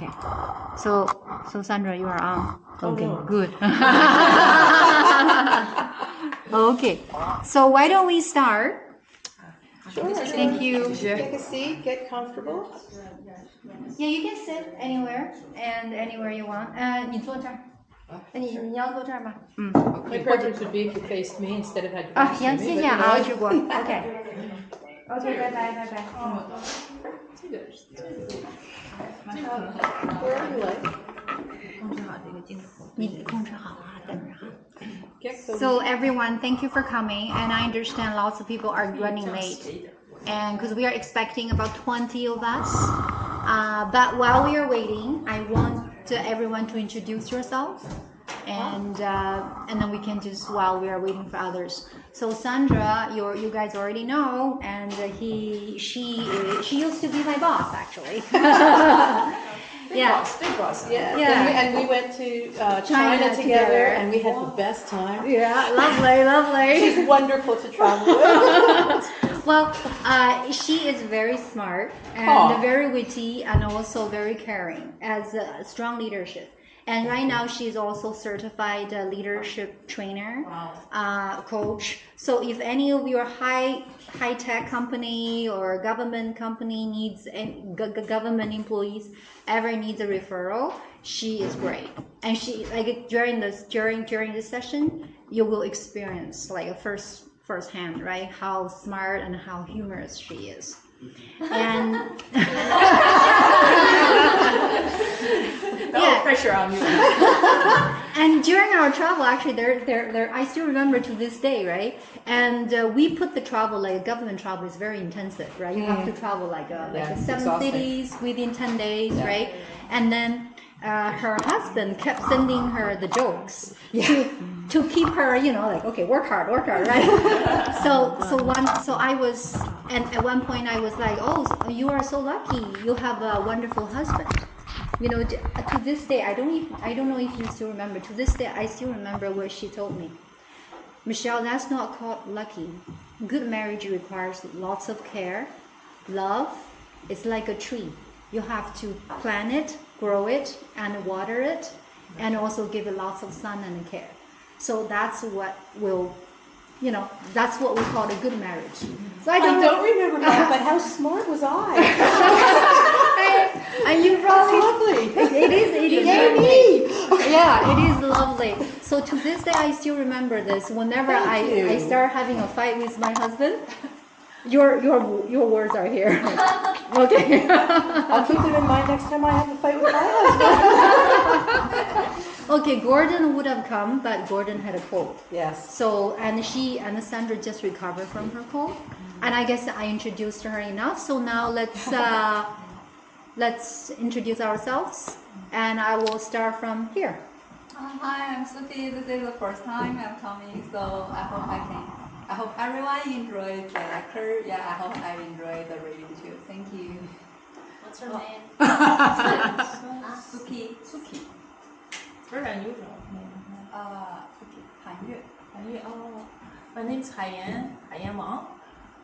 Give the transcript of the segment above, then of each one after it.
Okay. So Sandra, you are on. Okay, no. good. Okay. So why don't we start? Sure. Thank you. Take a seat, get comfortable. Yeah, you can sit anywhere and anywhere you want. 你坐这儿。你要坐这儿吗？ My preference would be if you faced me instead of had your back to 行， me, 谢 but 谢 you 啊， know, 志国。OK， 拜拜。wherever you like. 你控制好啊，等着哈。 Get close. So everyone, thank you for coming, and I understand lots of people are running late, and because we are expecting about 20 of us. But while we are waiting, I want everyone to introduce yourselves, and then we can just while we are waiting for others. So Sandra, you guys already know, and she used to be my boss actually. Big boss, yeah. Yeah. And we went to China together, and we had the best time. Yeah, lovely. She's wonderful to travel with. Well, she is very smart and Aw. very witty and also very caring, as a strong leadership. And right now she's also certified leadership trainer, coach. So if any of your high tech company or government company needs government employees ever needs a referral, she is great. And she like during this session, you will experience like a firsthand, right? How smart and how humorous she is. And No pressure on you. and during our travel, actually, there I still remember to this day, right? And we put the travel like government travel is very intensive, right? You have to travel like 7 exhausting. cities within 10 days, right? And then her husband kept sending her the jokes to keep her, like okay, work hard, right? so I was, and at one point I was like, oh, you are so lucky, you have a wonderful husband. To this day, I don't know if you still remember. To this day, I still remember what she told me. Michelle, that's not called lucky. Good marriage requires lots of care, love. It's like a tree. You have to plant it, grow it, and water it, and also give it lots of sun and care. So that's what that's what we call a good marriage. So I don't remember that, but how smart was I? And you probably lovely. It is lovely. Yeah, it is lovely. So to this day, I still remember this. Whenever I start having a fight with my husband, your words are here. Okay. I'll keep them in mind next time I have a fight with my husband. Okay, Gordon would have come, but Gordon had a cold. Yes. So and Sandra just recovered from her cold, and I guess I introduced her enough. So now let's introduce ourselves, and I will start from here. Hi, I'm Sophie. This is the first time I'm coming, so I hope everyone enjoyed the lecture. Yeah, I hope I enjoyed the reading too. Thank you. What's her name? Suki. It's very unusual. Suki. Han Yue. Oh, my name is Haiyan Wang.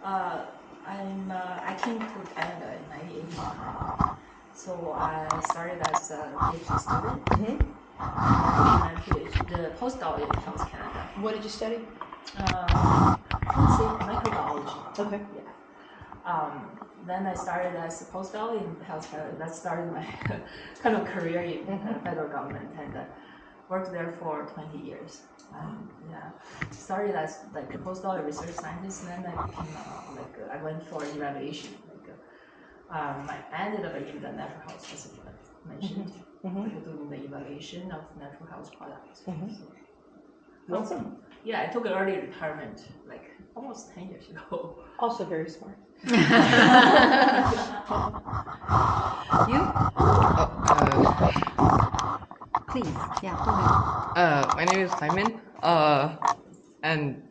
I came to Canada in 1985. So I started as a PhD student. My PhD, the postdoc in Health Canada. What did you study? Let's see, microbiology. Okay. Yeah. Then I started as a postdoc in Health Canada. That started my kind of career in federal government, and worked there for 20 years. Started as like a postdoc, a research scientist, and then I became I went for evaluation. I ended up in the natural health facility, like mentioned, doing the evaluation of natural health products. So, Awesome. Yeah, I took an early retirement like almost 10 years ago. Also very smart. You? Please, yeah, go ahead. My name is Simon. And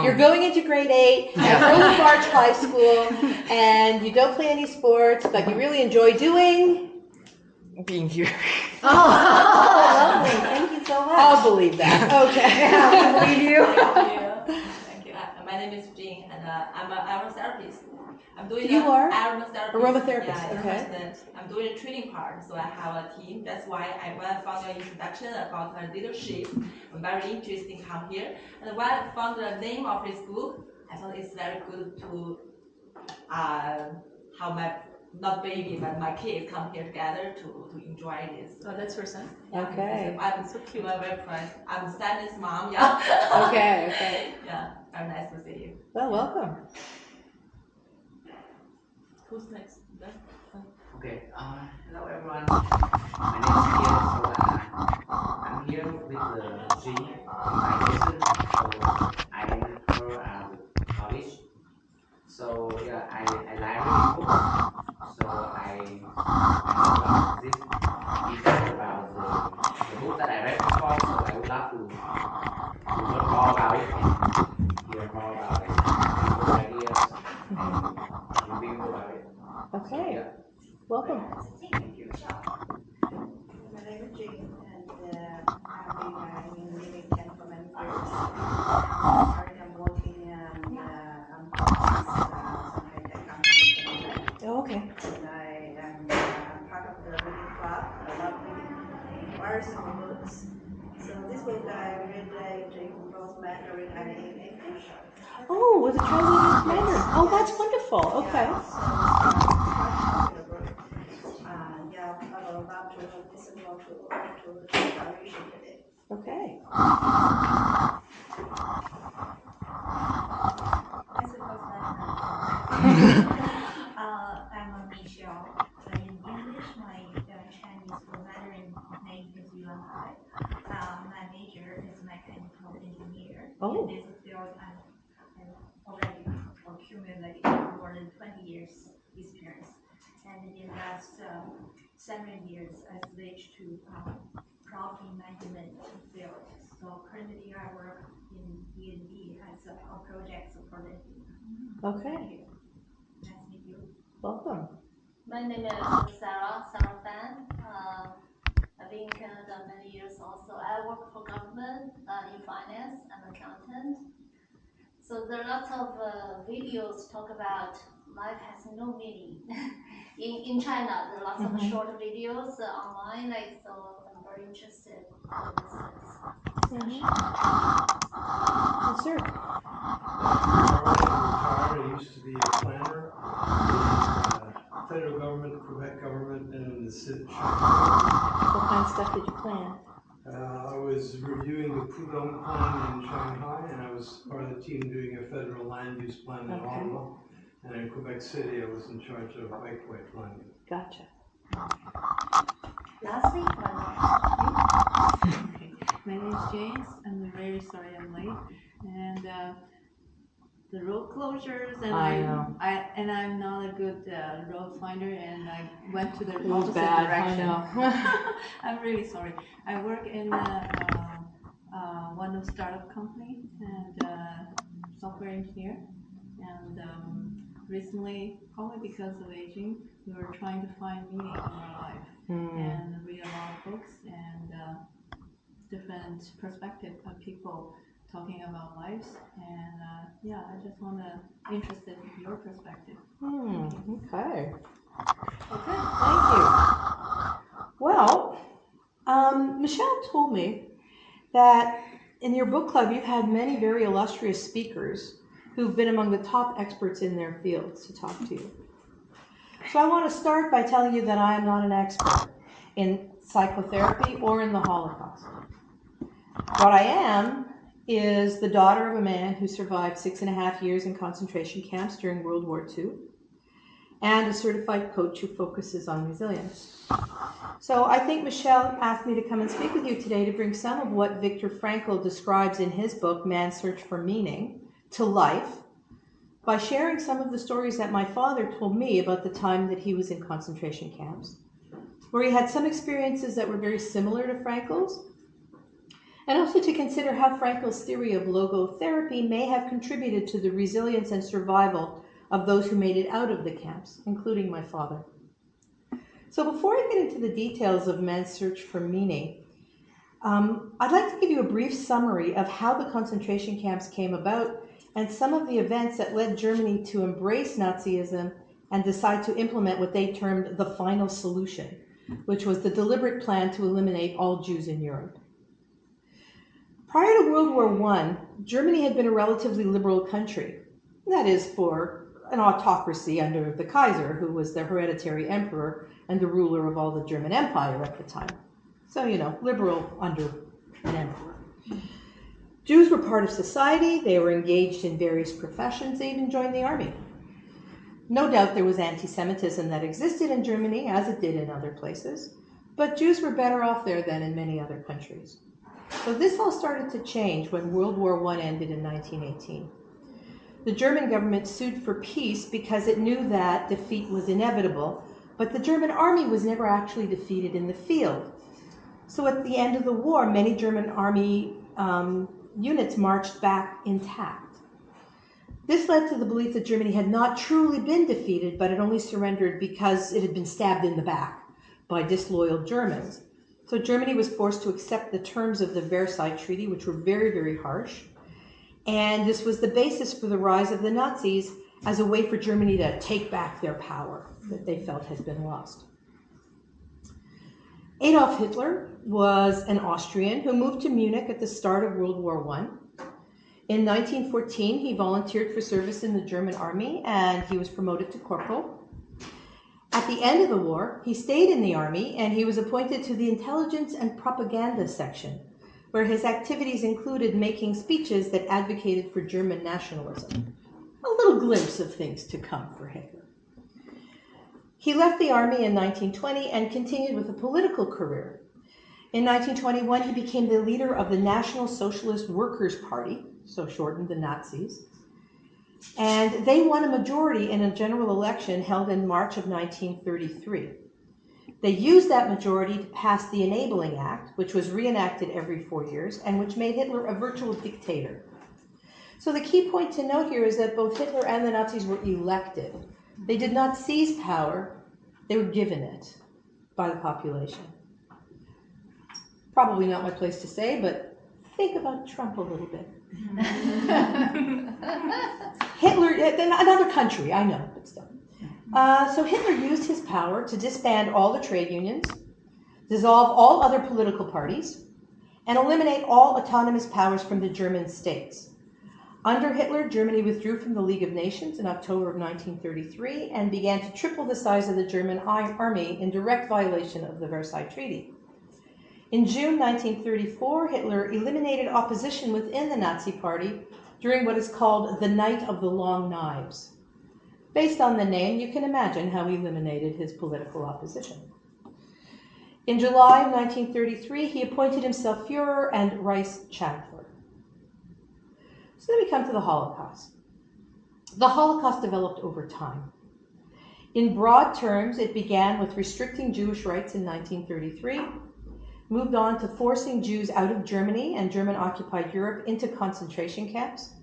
You're going into grade 8 at Roland Barge High School, and you don't play any sports, but you really enjoy doing being here. Oh, lovely. Thank you so much. I'll believe that. Okay. I believe you. Thank you. My name is Jean, and I'm an aerotherapist. I'm doing You are? aromatherapy. Aromatherapist, Yeah, okay. I'm doing a training part, so I have a team. That's why when I found your introduction about leadership, I'm very interested to come here. And when I found the name of this book, I thought it's very good to how my not baby but my kids come here together to enjoy this. Oh, that's your son? Okay. I'm so cute. I'm very proud. I'm Stanley's mom. Yeah. Okay. Yeah. Very nice to see you. Well, welcome. Who's next? Ben? Okay, hello everyone. My name is Ian. So I'm here with G, my cousin. So I met her at college. So yeah, I like reading books. So I know about this details about the book that I read before. So I would love to learn more about it and hear more about it, people's ideas and review about it. Okay. So, yeah. Welcome. Thank you. My name is Jane, and I've been living in for many years. Currently, I'm working on some high-tech company. Oh, okay. And I am part of the reading club. I love reading very simple books. So this book I read in both Mandarin and in English. Oh, was it translated into Mandarin? Oh, that's wonderful. Okay. Yeah, so it's quite popular book. Yeah, I would love to listen more to the narration today. Okay. I'm Michelle. In English, my Chinese or Mandarin name is Yuan Hai. My major is mechanical engineer. Oh. In this field, I've already accumulated more than 20 years experience. And in the last 7 years, I switched to property management field. So currently, I work in D&D as a project support engineer. Okay. Thank you. Nice to meet you. Welcome. My name is Sarah Fan. I've been in Canada many years also. I work for government in finance. I'm an accountant. So there are lots of videos talk about life has no meaning. in China, there are lots of short videos online, so I'm very interested in this discussion. Yes, sir. I'm retired. I used to be a planner in the federal government, Quebec government, and in the city of Shanghai. What kind of stuff did you plan? I was reviewing the Pudong plan in Shanghai, and I was part of the team doing a federal land use plan in Ottawa. And in Quebec City, I was in charge of bikeway planning. Gotcha. Lastly, My name is James. I'm very sorry I'm late. And the road closures, and I'm not a good road finder, and I went to the opposite direction. I'm really sorry. I work in one of startup company and software engineer, and recently, probably because of aging, we were trying to find meaning in our life and read a lot of books and different perspective of people talking about lives, and I just want to interested in your perspective. Okay. Okay, thank you. Well, Michelle told me that in your book club you've had many very illustrious speakers who've been among the top experts in their fields to talk to you. So I want to start by telling you that I am not an expert in psychotherapy or in the Holocaust. What I am is the daughter of a man who survived 6.5 years in concentration camps during World War II, and a certified coach who focuses on resilience. So I think Michelle asked me to come and speak with you today to bring some of what Viktor Frankl describes in his book, Man's Search for Meaning, to life, by sharing some of the stories that my father told me about the time that he was in concentration camps, where he had some experiences that were very similar to Frankl's, and also to consider how Frankl's theory of logotherapy may have contributed to the resilience and survival of those who made it out of the camps, including my father. So before I get into the details of Man's Search for Meaning, I'd like to give you a brief summary of how the concentration camps came about and some of the events that led Germany to embrace Nazism and decide to implement what they termed the final solution, which was the deliberate plan to eliminate all Jews in Europe. Prior to World War I, Germany had been a relatively liberal country. That is, for an autocracy under the Kaiser, who was the hereditary emperor and the ruler of all the German Empire at the time. So, liberal under an emperor. Jews were part of society, they were engaged in various professions, they even joined the army. No doubt there was anti-Semitism that existed in Germany, as it did in other places, but Jews were better off there than in many other countries. So this all started to change when World War I ended in 1918. The German government sued for peace because it knew that defeat was inevitable, but the German army was never actually defeated in the field. So at the end of the war, many German army units marched back intact. This led to the belief that Germany had not truly been defeated, but had only surrendered because it had been stabbed in the back by disloyal Germans. So Germany was forced to accept the terms of the Versailles Treaty, which were very, very harsh. And this was the basis for the rise of the Nazis as a way for Germany to take back their power that they felt has been lost. Adolf Hitler was an Austrian who moved to Munich at the start of World War I. In 1914, he volunteered for service in the German army and he was promoted to corporal. At the end of the war, he stayed in the army and he was appointed to the intelligence and propaganda section, where his activities included making speeches that advocated for German nationalism. A little glimpse of things to come for Hitler. He left the army in 1920 and continued with a political career. In 1921, he became the leader of the National Socialist Workers' Party, so shortened the Nazis, and they won a majority in a general election held in March of 1933. They used that majority to pass the Enabling Act, which was reenacted every 4 years, and which made Hitler a virtual dictator. So the key point to note here is that both Hitler and the Nazis were elected. They did not seize power, they were given it by the population. Probably not my place to say, but think about Trump a little bit. Hitler, another country, I know, but still. So Hitler used his power to disband all the trade unions, dissolve all other political parties, and eliminate all autonomous powers from the German states. Under Hitler, Germany withdrew from the League of Nations in October of 1933 and began to triple the size of the German army in direct violation of the Versailles Treaty. In June 1934, Hitler eliminated opposition within the Nazi Party during what is called the Night of the Long Knives. Based on the name, you can imagine how he eliminated his political opposition. In July of 1933, he appointed himself Führer and Reichschancellor. So then we come to the Holocaust. The Holocaust developed over time. In broad terms, it began with restricting Jewish rights in 1933, moved on to forcing Jews out of Germany and German-occupied Europe into concentration camps,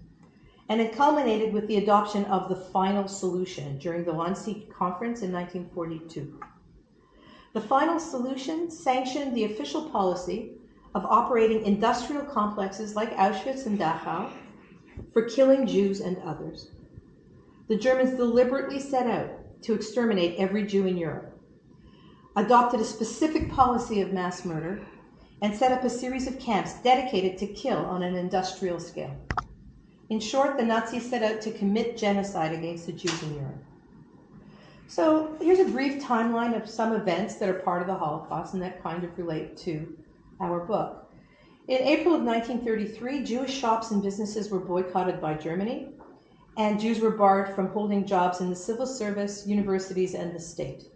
and it culminated with the adoption of the final solution during the Wannsee Conference in 1942. The final solution sanctioned the official policy of operating industrial complexes like Auschwitz and Dachau for killing Jews and others. The Germans deliberately set out to exterminate every Jew in Europe, adopted a specific policy of mass murder, and set up a series of camps dedicated to kill on an industrial scale. In short, the Nazis set out to commit genocide against the Jews in Europe. So here's a brief timeline of some events that are part of the Holocaust and that kind of relate to our book. In April of 1933, Jewish shops and businesses were boycotted by Germany, and Jews were barred from holding jobs in the civil service, universities, and the state.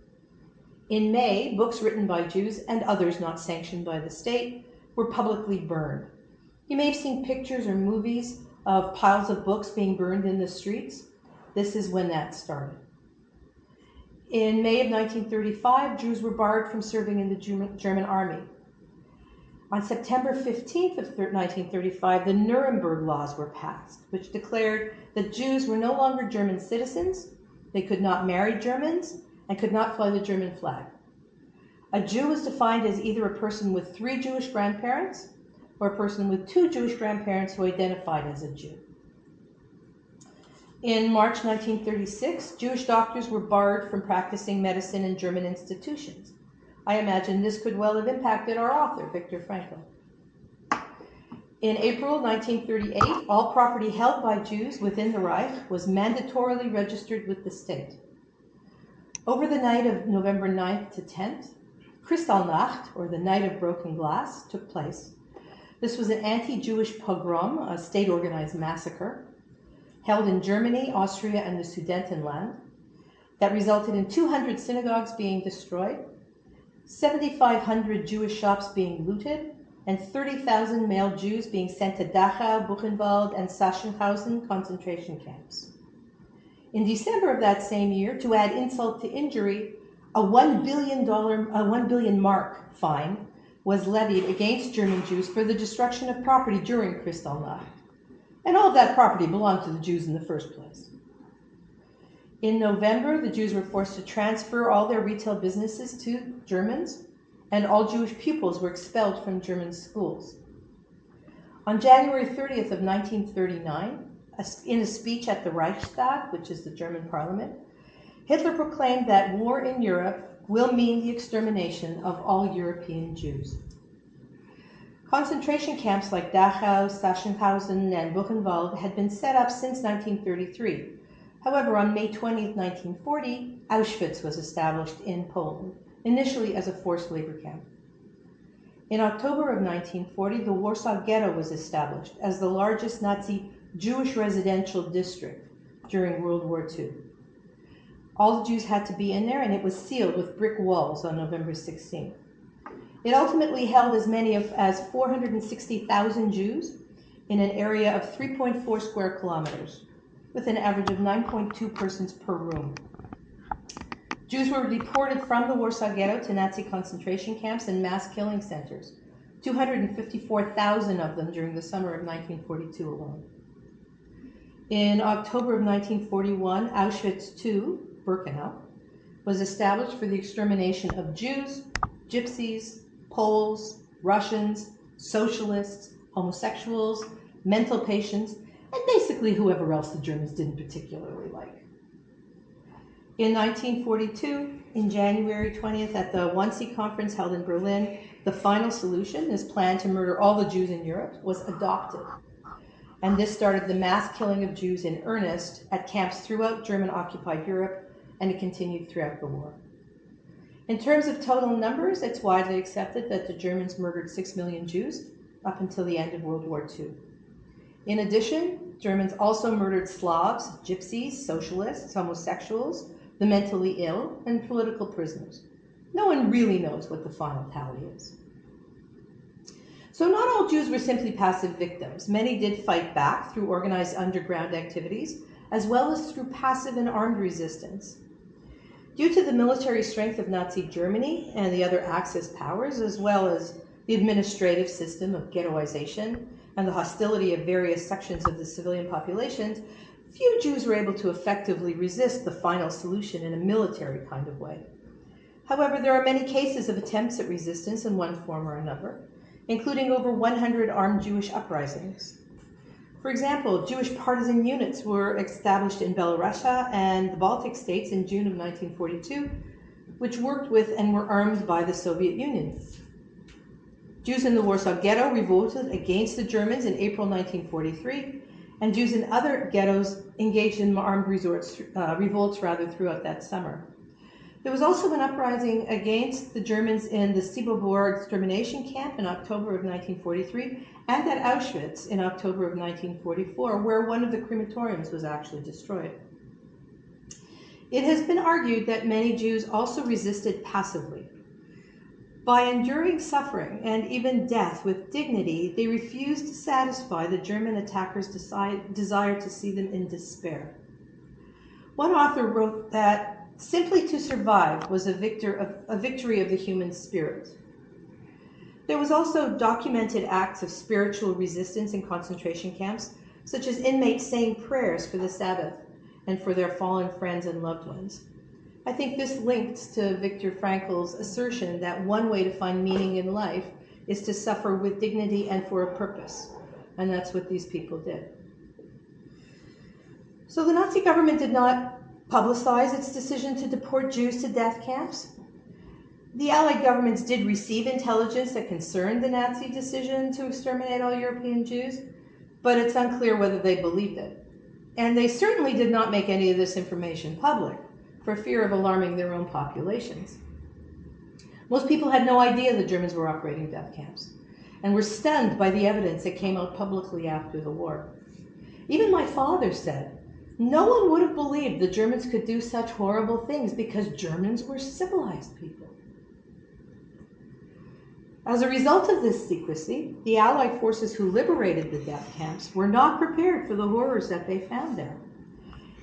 In May, books written by Jews and others not sanctioned by the state were publicly burned. You may have seen pictures or movies of piles of books being burned in the streets. This is when that started. In May of 1935, Jews were barred from serving in the German army. On September 15th of 1935, the Nuremberg laws were passed, which declared that Jews were no longer German citizens, they could not marry Germans, and could not fly the German flag. A Jew was defined as either a person with 3 Jewish grandparents or a person with 2 Jewish grandparents who identified as a Jew. In March 1936, Jewish doctors were barred from practicing medicine in German institutions. I imagine this could well have impacted our author, Viktor Frankl. In April 1938, all property held by Jews within the Reich was mandatorily registered with the state. Over the night of November 9th to 10th, Kristallnacht, or the Night of Broken Glass, took place. This was an anti-Jewish pogrom, a state-organized massacre, held in Germany, Austria, and the Sudetenland, that resulted in 200 synagogues being destroyed, 7,500 Jewish shops being looted, and 30,000 male Jews being sent to Dachau, Buchenwald, and Sachsenhausen concentration camps. In December of that same year, to add insult to injury, a $1 billion mark fine was levied against German Jews for the destruction of property during Kristallnacht. And all of that property belonged to the Jews in the first place. In November, the Jews were forced to transfer all their retail businesses to Germans, and all Jewish pupils were expelled from German schools. On January 30th of 1939, in a speech at the Reichstag, which is the German parliament, Hitler proclaimed that war in Europe will mean the extermination of all European Jews. Concentration camps like Dachau, Sachsenhausen, and Buchenwald had been set up since 1933. However, on May 20th, 1940, Auschwitz was established in Poland, initially as a forced labor camp. In October of 1940, the Warsaw Ghetto was established as the largest Nazi Jewish residential district during World War II. All the Jews had to be in there, and it was sealed with brick walls on November 16th. It ultimately held as many as 460,000 Jews in an area of 3.4 square kilometers, with an average of 9.2 persons per room. Jews were deported from the Warsaw Ghetto to Nazi concentration camps and mass killing centers, 254,000 of them during the summer of 1942 alone. In October of 1941, Auschwitz II, Birkenau, was established for the extermination of Jews, Gypsies, Poles, Russians, socialists, homosexuals, mental patients, and basically whoever else the Germans didn't particularly like. In 1942, in January 20th, at the Wannsee Conference held in Berlin, the final solution, this plan to murder all the Jews in Europe, was adopted. And this started the mass killing of Jews in earnest at camps throughout German-occupied Europe, and it continued throughout the war. In terms of total numbers, it's widely accepted that the Germans murdered 6 million Jews up until the end of World War II. In addition, Germans also murdered Slavs, Gypsies, socialists, homosexuals, the mentally ill, and political prisoners. No one really knows what the final tally is. So not all Jews were simply passive victims. Many did fight back through organized underground activities, as well as through passive and armed resistance. Due to the military strength of Nazi Germany and the other Axis powers, as well as the administrative system of ghettoization and the hostility of various sections of the civilian populations, few Jews were able to effectively resist the final solution in a military kind of way. However, there are many cases of attempts at resistance in one form or another, including over 100 armed Jewish uprisings. For example, Jewish partisan units were established in Belarusia and the Baltic states in June of 1942, which worked with and were armed by the Soviet Union. Jews in the Warsaw Ghetto revolted against the Germans in April 1943, and Jews in other ghettos engaged in armed revolts throughout that summer. There was also an uprising against the Germans in the Sibobor extermination camp in October of 1943 and at Auschwitz in October of 1944, where one of the crematoriums was actually destroyed. It has been argued that many Jews also resisted passively. By enduring suffering and even death with dignity, they refused to satisfy the German attackers' desire to see them in despair. One author wrote that simply to survive was a victory of the human spirit. There was also documented acts of spiritual resistance in concentration camps, such as inmates saying prayers for the Sabbath and for their fallen friends and loved ones. I think this links to Viktor Frankl's assertion that one way to find meaning in life is to suffer with dignity and for a purpose, and that's what these people did. So the Nazi government did not publicize its decision to deport Jews to death camps. The Allied governments did receive intelligence that concerned the Nazi decision to exterminate all European Jews, but it's unclear whether they believed it. And they certainly did not make any of this information public for fear of alarming their own populations. Most people had no idea the Germans were operating death camps and were stunned by the evidence that came out publicly after the war. Even my father said, no one would have believed the Germans could do such horrible things because Germans were civilized people. As a result of this secrecy, the Allied forces who liberated the death camps were not prepared for the horrors that they found there.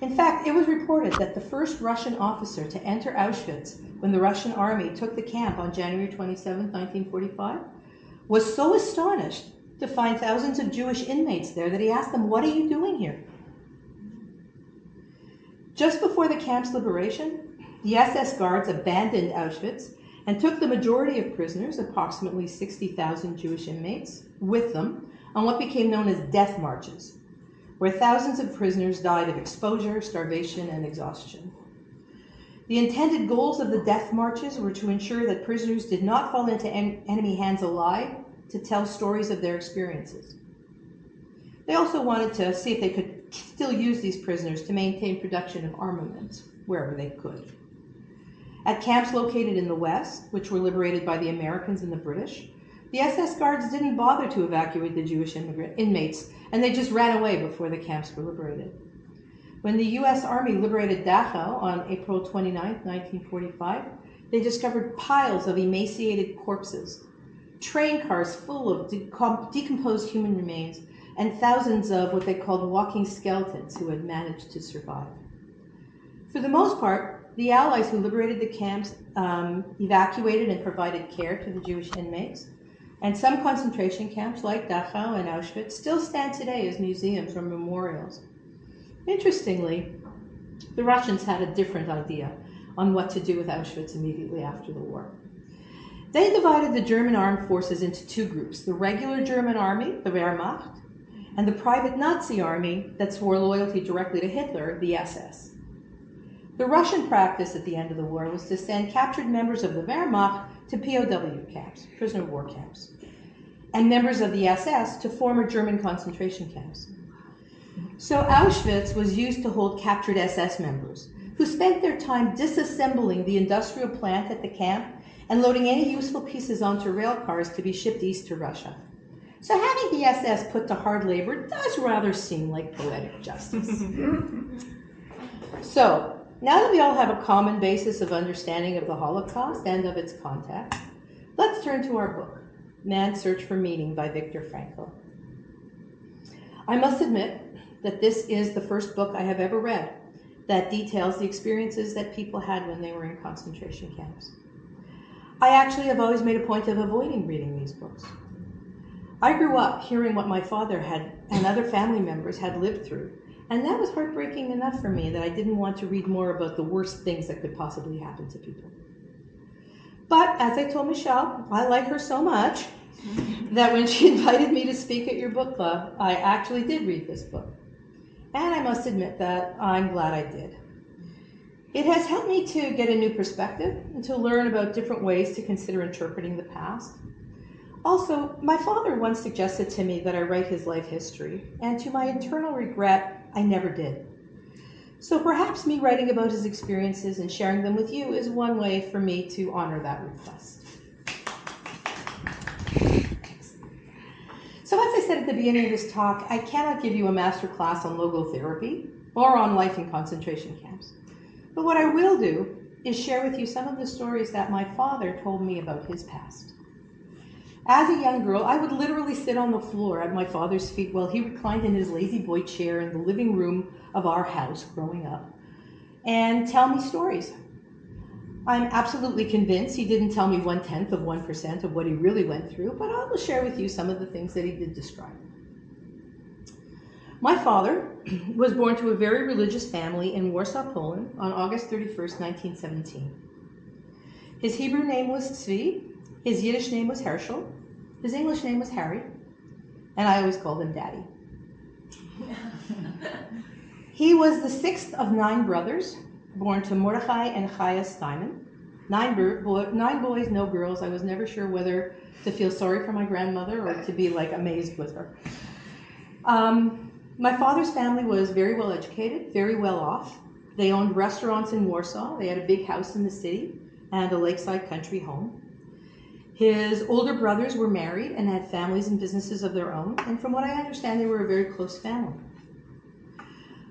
In fact, it was reported that the first Russian officer to enter Auschwitz when the Russian army took the camp on January 27, 1945, was so astonished to find thousands of Jewish inmates there that he asked them, "What are you doing here?" Just before the camp's liberation, the SS guards abandoned Auschwitz and took the majority of prisoners, approximately 60,000 Jewish inmates, with them on what became known as death marches, where thousands of prisoners died of exposure, starvation, and exhaustion. The intended goals of the death marches were to ensure that prisoners did not fall into enemy hands alive to tell stories of their experiences. They also wanted to see if they could still use these prisoners to maintain production of armaments wherever they could. At camps located in the West, which were liberated by the Americans and the British, the SS guards didn't bother to evacuate the Jewish inmates, and they just ran away before the camps were liberated. When the US Army liberated Dachau on April 29, 1945, they discovered piles of emaciated corpses, train cars full of decomposed human remains, and thousands of what they called walking skeletons who had managed to survive. For the most part, the Allies who liberated the camps evacuated and provided care to the Jewish inmates, and some concentration camps like Dachau and Auschwitz still stand today as museums or memorials. Interestingly, the Russians had a different idea on what to do with Auschwitz immediately after the war. They divided the German armed forces into two groups, the regular German army, the Wehrmacht, and the private Nazi army that swore loyalty directly to Hitler, the SS. The Russian practice at the end of the war was to send captured members of the Wehrmacht to POW camps, prisoner of war camps, and members of the SS to former German concentration camps. So Auschwitz was used to hold captured SS members who spent their time disassembling the industrial plant at the camp and loading any useful pieces onto rail cars to be shipped east to Russia. So having the SS put to hard labor does rather seem like poetic justice. So, now that we all have a common basis of understanding of the Holocaust and of its context, let's turn to our book, Man's Search for Meaning by Viktor Frankl. I must admit that this is the first book I have ever read that details the experiences that people had when they were in concentration camps. I actually have always made a point of avoiding reading these books. I grew up hearing what my father had and other family members had lived through, and that was heartbreaking enough for me that I didn't want to read more about the worst things that could possibly happen to people. But as I told Michelle, I like her so much that when she invited me to speak at your book club, I actually did read this book. And I must admit that I'm glad I did. It has helped me to get a new perspective and to learn about different ways to consider interpreting the past. Also, my father once suggested to me that I write his life history, and to my internal regret, I never did. So perhaps me writing about his experiences and sharing them with you is one way for me to honor that request. So as I said at the beginning of this talk, I cannot give you a master class on logotherapy or on life in concentration camps. But what I will do is share with you some of the stories that my father told me about his past. As a young girl, I would literally sit on the floor at my father's feet while he reclined in his lazy boy chair in the living room of our house growing up and tell me stories. I'm absolutely convinced he didn't tell me 0.1% of what he really went through, but I will share with you some of the things that he did describe. My father was born to a very religious family in Warsaw, Poland on August 31st, 1917. His Hebrew name was Tzvi, his Yiddish name was Herschel, his English name was Harry, and I always called him Daddy. He was the sixth of 9 brothers, born to Mordechai and Chaya Steinman. 9 boys, no girls. I was never sure whether to feel sorry for my grandmother or to be like amazed with her. My father's family was very well educated, very well off. They owned restaurants in Warsaw. They had a big house in the city and a lakeside country home. His older brothers were married and had families and businesses of their own. And from what I understand, they were a very close family.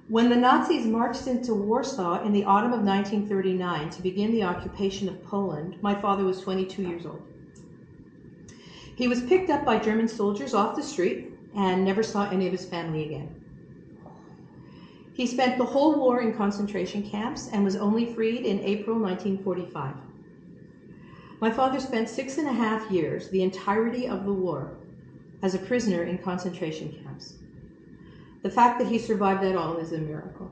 When the Nazis marched into Warsaw in the autumn of 1939 to begin the occupation of Poland, my father was 22 years old. He was picked up by German soldiers off the street and never saw any of his family again. He spent the whole war in concentration camps and was only freed in April 1945. My father spent 6.5 years, the entirety of the war, as a prisoner in concentration camps. The fact that he survived that all is a miracle.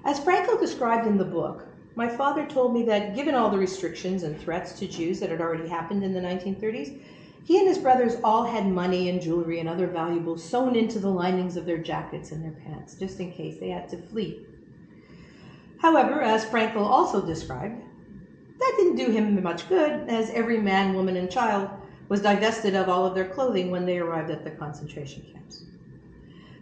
As Franco described in the book, my father told me that given all the restrictions and threats to Jews that had already happened in the 1930s, he and his brothers all had money and jewelry and other valuables sewn into the linings of their jackets and their pants, just in case they had to flee. However, as Franco also described, that didn't do him much good, as every man, woman, and child was divested of all of their clothing when they arrived at the concentration camps.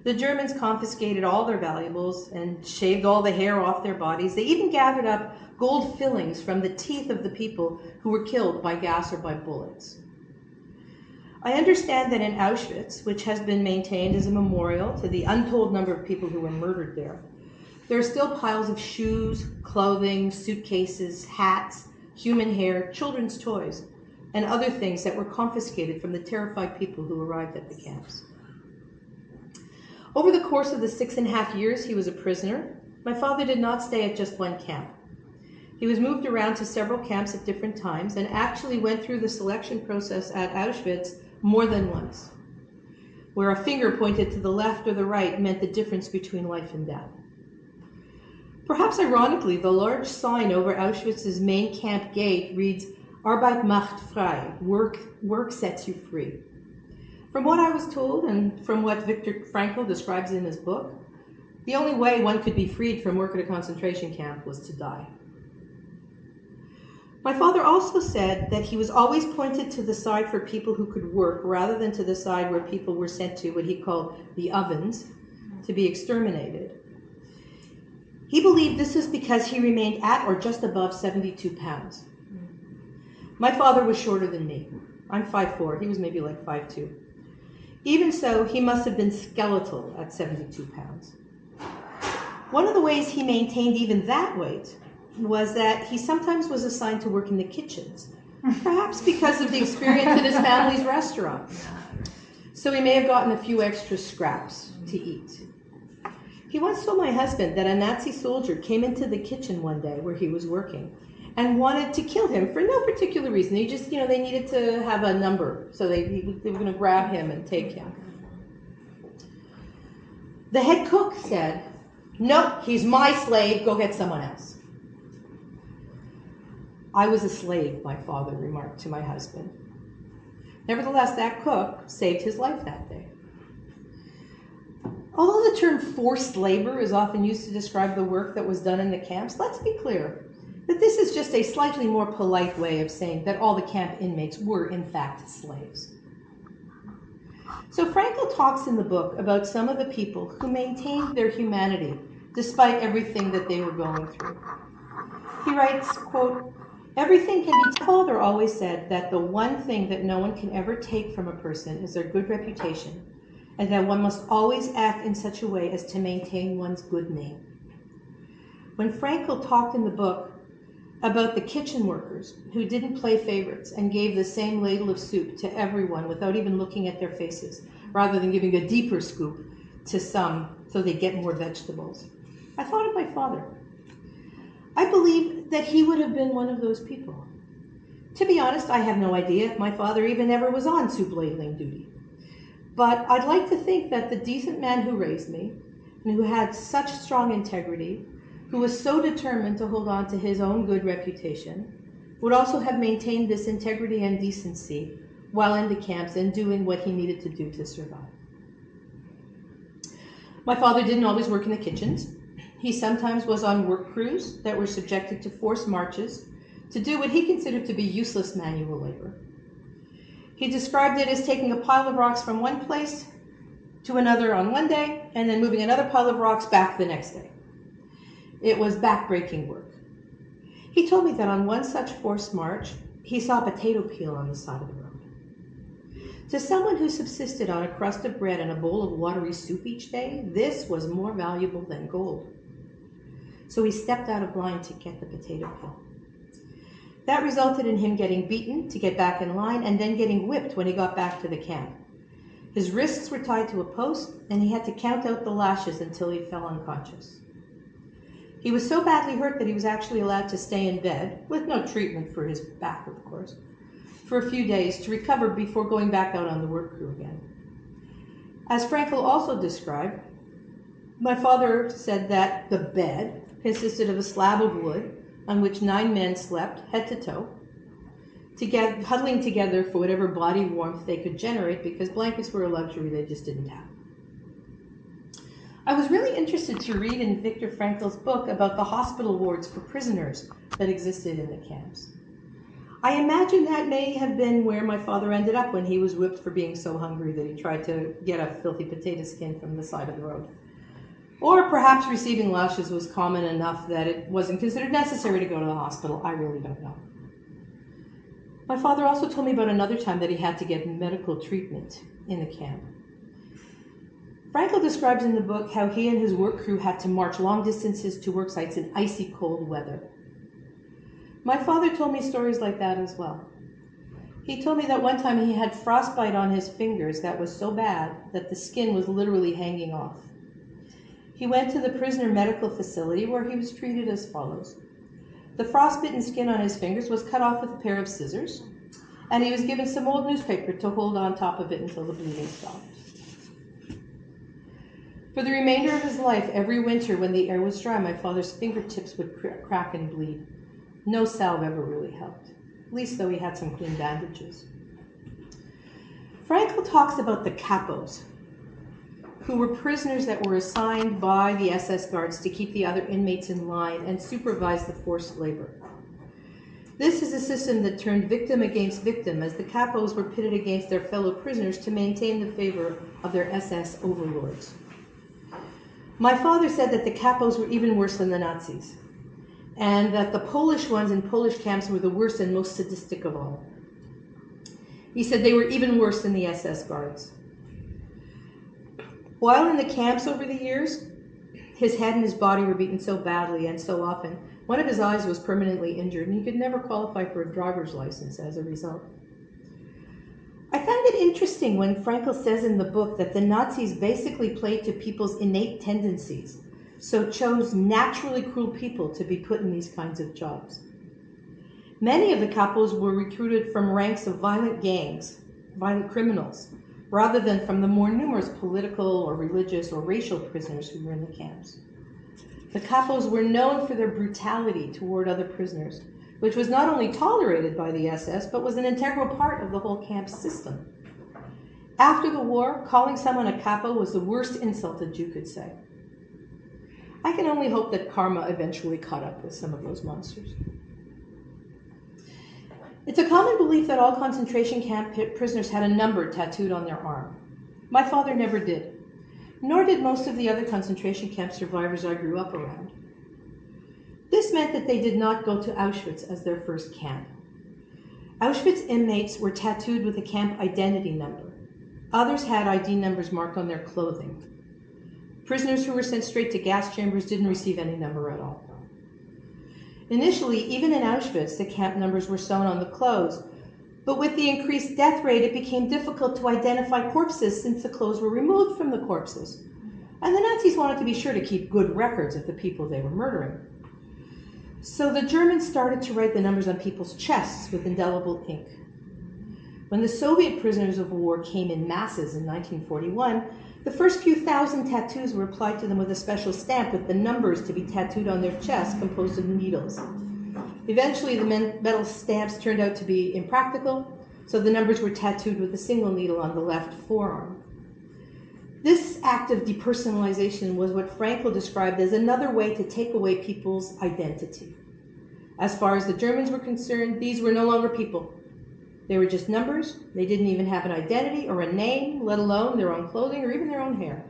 The Germans confiscated all their valuables and shaved all the hair off their bodies. They even gathered up gold fillings from the teeth of the people who were killed by gas or by bullets. I understand that in Auschwitz, which has been maintained as a memorial to the untold number of people who were murdered there are still piles of shoes, clothing, suitcases, hats, human hair, children's toys, and other things that were confiscated from the terrified people who arrived at the camps. Over the course of the 6.5 years he was a prisoner, my father did not stay at just one camp. He was moved around to several camps at different times and actually went through the selection process at Auschwitz more than once, where a finger pointed to the left or the right meant the difference between life and death. Perhaps ironically, the large sign over Auschwitz's main camp gate reads, "Arbeit macht frei," work sets you free. From what I was told, and from what Viktor Frankl describes in his book, the only way one could be freed from work at a concentration camp was to die. My father also said that he was always pointed to the side for people who could work rather than to the side where people were sent to what he called the ovens to be exterminated. He believed this is because he remained at or just above 72 pounds. My father was shorter than me. I'm 5'4", he was maybe like 5'2". Even so, he must have been skeletal at 72 pounds. One of the ways he maintained even that weight was that he sometimes was assigned to work in the kitchens, perhaps because of the experience at his family's restaurant. So he may have gotten a few extra scraps to eat. He once told my husband that a Nazi soldier came into the kitchen one day where he was working and wanted to kill him for no particular reason. They just, they needed to have a number, so they were going to grab him and take him. The head cook said, "No, he's my slave, go get someone else." "I was a slave," my father remarked to my husband. Nevertheless, that cook saved his life that day. Although the term forced labor is often used to describe the work that was done in the camps, let's be clear that this is just a slightly more polite way of saying that all the camp inmates were, in fact, slaves. So Frankl talks in the book about some of the people who maintained their humanity despite everything that they were going through. He writes, quote, "Everything can be told." Father always said that the one thing that no one can ever take from a person is their good reputation, and that one must always act in such a way as to maintain one's good name. When Frankl talked in the book about the kitchen workers who didn't play favorites and gave the same ladle of soup to everyone without even looking at their faces, rather than giving a deeper scoop to some so they get more vegetables, I thought of my father. I believe that he would have been one of those people. To be honest, I have no idea if my father even ever was on soup ladling duty. But I'd like to think that the decent man who raised me, and who had such strong integrity, who was so determined to hold on to his own good reputation, would also have maintained this integrity and decency while in the camps and doing what he needed to do to survive. My father didn't always work in the kitchens. He sometimes was on work crews that were subjected to forced marches to do what he considered to be useless manual labor. He described it as taking a pile of rocks from one place to another on one day and then moving another pile of rocks back the next day. It was backbreaking work. He told me that on one such forced march, he saw a potato peel on the side of the road. To someone who subsisted on a crust of bread and a bowl of watery soup each day, this was more valuable than gold. So he stepped out of line to get the potato peel. That resulted in him getting beaten to get back in line and then getting whipped when he got back to the camp. His wrists were tied to a post and he had to count out the lashes until he fell unconscious. He was so badly hurt that he was actually allowed to stay in bed, with no treatment for his back, of course, for a few days to recover before going back out on the work crew again. As Frankel also described, my father said that the bed consisted of a slab of wood on which 9 men slept head to toe, huddling together for whatever body warmth they could generate because blankets were a luxury they just didn't have. I was really interested to read in Viktor Frankl's book about the hospital wards for prisoners that existed in the camps. I imagine that may have been where my father ended up when he was whipped for being so hungry that he tried to get a filthy potato skin from the side of the road. Or perhaps receiving lashes was common enough that it wasn't considered necessary to go to the hospital. I really don't know. My father also told me about another time that he had to get medical treatment in the camp. Frankel describes in the book how he and his work crew had to march long distances to work sites in icy cold weather. My father told me stories like that as well. He told me that one time he had frostbite on his fingers that was so bad that the skin was literally hanging off. He went to the prisoner medical facility where he was treated as follows. The frostbitten skin on his fingers was cut off with a pair of scissors, and he was given some old newspaper to hold on top of it until the bleeding stopped. For the remainder of his life, every winter when the air was dry, my father's fingertips would crack and bleed. No salve ever really helped, at least though he had some clean bandages. Frankel talks about the capos, who were prisoners that were assigned by the SS guards to keep the other inmates in line and supervise the forced labor. This is a system that turned victim against victim, as the capos were pitted against their fellow prisoners to maintain the favor of their SS overlords. My father said that the capos were even worse than the Nazis, and that the Polish ones in Polish camps were the worst and most sadistic of all. He said they were even worse than the SS guards. While in the camps over the years, his head and his body were beaten so badly and so often, one of his eyes was permanently injured, and he could never qualify for a driver's license as a result. I found it interesting when Frankel says in the book that the Nazis basically played to people's innate tendencies, so chose naturally cruel people to be put in these kinds of jobs. Many of the capos were recruited from ranks of violent gangs, violent criminals, rather than from the more numerous political or religious or racial prisoners who were in the camps. The capos were known for their brutality toward other prisoners, which was not only tolerated by the SS, but was an integral part of the whole camp system. After the war, calling someone a capo was the worst insult a Jew could say. I can only hope that karma eventually caught up with some of those monsters. It's a common belief that all concentration camp prisoners had a number tattooed on their arm. My father never did, nor did most of the other concentration camp survivors I grew up around. This meant that they did not go to Auschwitz as their first camp. Auschwitz inmates were tattooed with a camp identity number. Others had ID numbers marked on their clothing. Prisoners who were sent straight to gas chambers didn't receive any number at all. Initially, even in Auschwitz, the camp numbers were sewn on the clothes, but with the increased death rate, it became difficult to identify corpses since the clothes were removed from the corpses. And the Nazis wanted to be sure to keep good records of the people they were murdering. So the Germans started to write the numbers on people's chests with indelible ink. When the Soviet prisoners of war came in masses in 1941, the first few thousand tattoos were applied to them with a special stamp with the numbers to be tattooed on their chests composed of needles. Eventually, the metal stamps turned out to be impractical, so the numbers were tattooed with a single needle on the left forearm. This act of depersonalization was what Frankl described as another way to take away people's identity. As far as the Germans were concerned, these were no longer people. They were just numbers. They didn't even have an identity or a name, let alone their own clothing or even their own hair.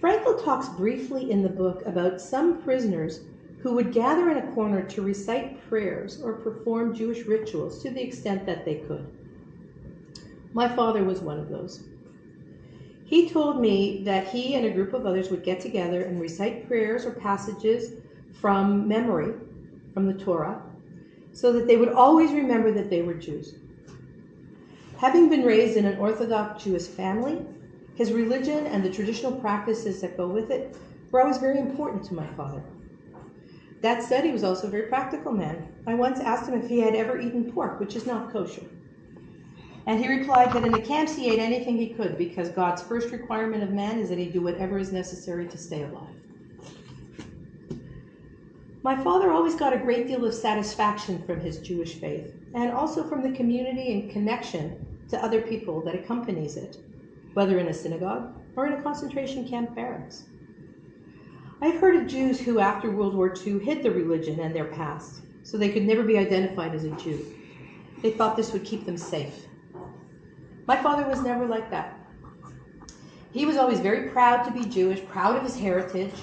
Frankl talks briefly in the book about some prisoners who would gather in a corner to recite prayers or perform Jewish rituals to the extent that they could. My father was one of those. He told me that he and a group of others would get together and recite prayers or passages from memory, from the Torah, so that they would always remember that they were Jews. Having been raised in an Orthodox Jewish family, his religion and the traditional practices that go with it were always very important to my father. That said, he was also a very practical man. I once asked him if he had ever eaten pork, which is not kosher. And he replied that in the camps he ate anything he could because God's first requirement of man is that he do whatever is necessary to stay alive. My father always got a great deal of satisfaction from his Jewish faith and also from the community and connection to other people that accompanies it, whether in a synagogue or in a concentration camp barracks. I've heard of Jews who, after World War II, hid their religion and their past, so they could never be identified as a Jew. They thought this would keep them safe. My father was never like that. He was always very proud to be Jewish, proud of his heritage.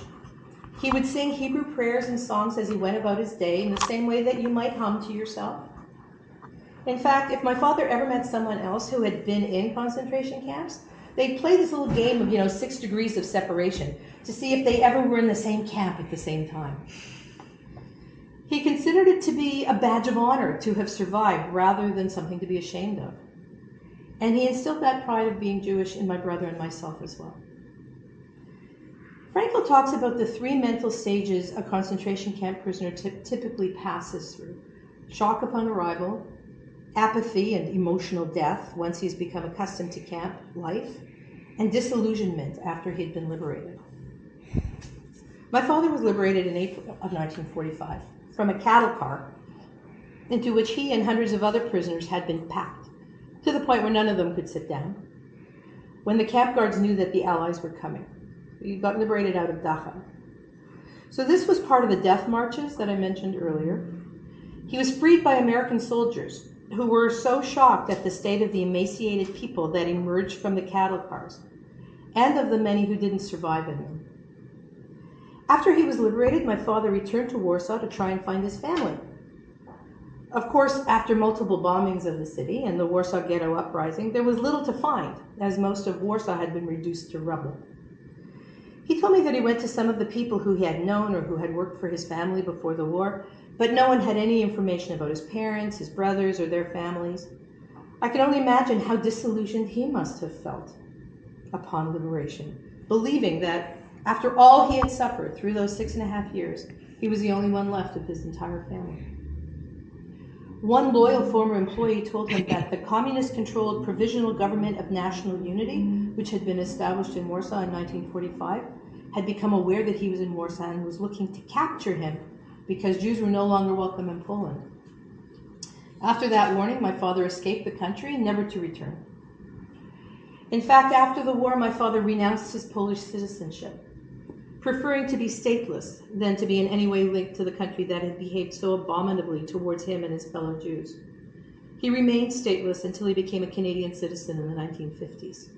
He would sing Hebrew prayers and songs as he went about his day in the same way that you might hum to yourself. In fact, if my father ever met someone else who had been in concentration camps, they'd play this little game of, 6 degrees of separation to see if they ever were in the same camp at the same time. He considered it to be a badge of honor to have survived rather than something to be ashamed of. And he instilled that pride of being Jewish in my brother and myself as well. Frankl talks about the 3 mental stages a concentration camp prisoner typically passes through: shock upon arrival, apathy and emotional death once he's become accustomed to camp life, and disillusionment after he'd been liberated. My father was liberated in April of 1945 from a cattle car into which he and hundreds of other prisoners had been packed, to the point where none of them could sit down, when the camp guards knew that the Allies were coming. He got liberated out of Dachau. So this was part of the death marches that I mentioned earlier. He was freed by American soldiers who were so shocked at the state of the emaciated people that emerged from the cattle cars, and of the many who didn't survive in them. After he was liberated, my father returned to Warsaw to try and find his family. Of course, after multiple bombings of the city and the Warsaw Ghetto Uprising, there was little to find, as most of Warsaw had been reduced to rubble. He told me that he went to some of the people who he had known or who had worked for his family before the war, but no one had any information about his parents, his brothers, or their families. I can only imagine how disillusioned he must have felt upon liberation, believing that after all he had suffered through those 6.5 years, he was the only one left of his entire family. One loyal former employee told him that the communist-controlled Provisional Government of National Unity, which had been established in Warsaw in 1945, had become aware that he was in Warsaw and was looking to capture him because Jews were no longer welcome in Poland. After that warning, my father escaped the country, never to return. In fact, after the war, my father renounced his Polish citizenship, preferring to be stateless than to be in any way linked to the country that had behaved so abominably towards him and his fellow Jews. He remained stateless until he became a Canadian citizen in the 1950s.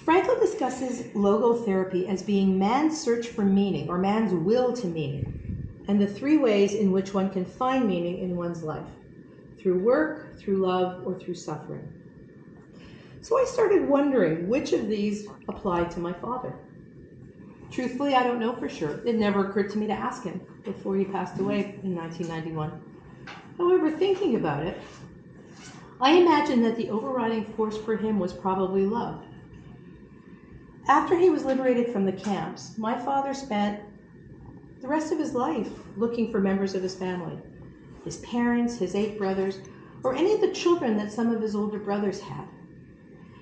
Frankl discusses logotherapy as being man's search for meaning, or man's will to meaning, and the 3 ways in which one can find meaning in one's life: through work, through love, or through suffering. So I started wondering which of these applied to my father. Truthfully, I don't know for sure. It never occurred to me to ask him before he passed away in 1991. However, thinking about it, I imagine that the overriding force for him was probably love. After he was liberated from the camps, my father spent the rest of his life looking for members of his family, his parents, his 8 brothers, or any of the children that some of his older brothers had.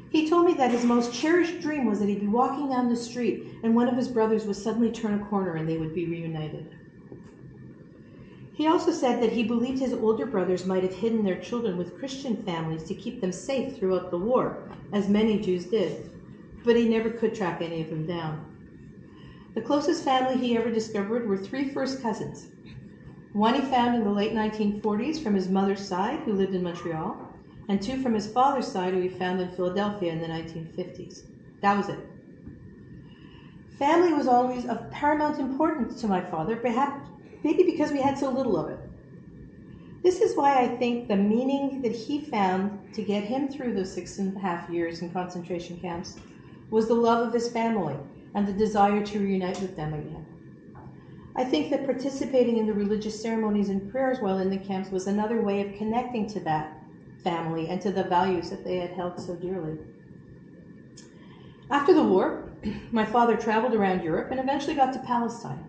He told me that his most cherished dream was that he'd be walking down the street and one of his brothers would suddenly turn a corner and they would be reunited. He also said that he believed his older brothers might have hidden their children with Christian families to keep them safe throughout the war, as many Jews did, but he never could track any of them down. The closest family he ever discovered were 3 first cousins. One he found in the late 1940s from his mother's side, who lived in Montreal, and 2 from his father's side, who he found in Philadelphia in the 1950s. That was it. Family was always of paramount importance to my father, perhaps maybe because we had so little of it. This is why I think the meaning that he found to get him through those 6.5 years in concentration camps was the love of his family and the desire to reunite with them again. I think that participating in the religious ceremonies and prayers while in the camps was another way of connecting to that family and to the values that they had held so dearly. After the war, my father traveled around Europe and eventually got to Palestine.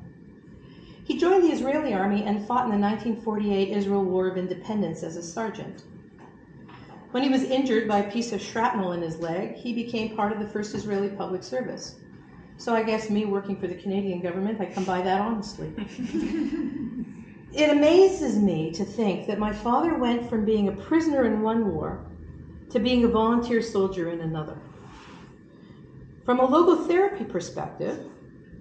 He joined the Israeli army and fought in the 1948 Israel War of Independence as a sergeant. When he was injured by a piece of shrapnel in his leg, he became part of the first Israeli public service. So I guess me working for the Canadian government, I come by that honestly. It amazes me to think that my father went from being a prisoner in one war to being a volunteer soldier in another. From a logotherapy perspective,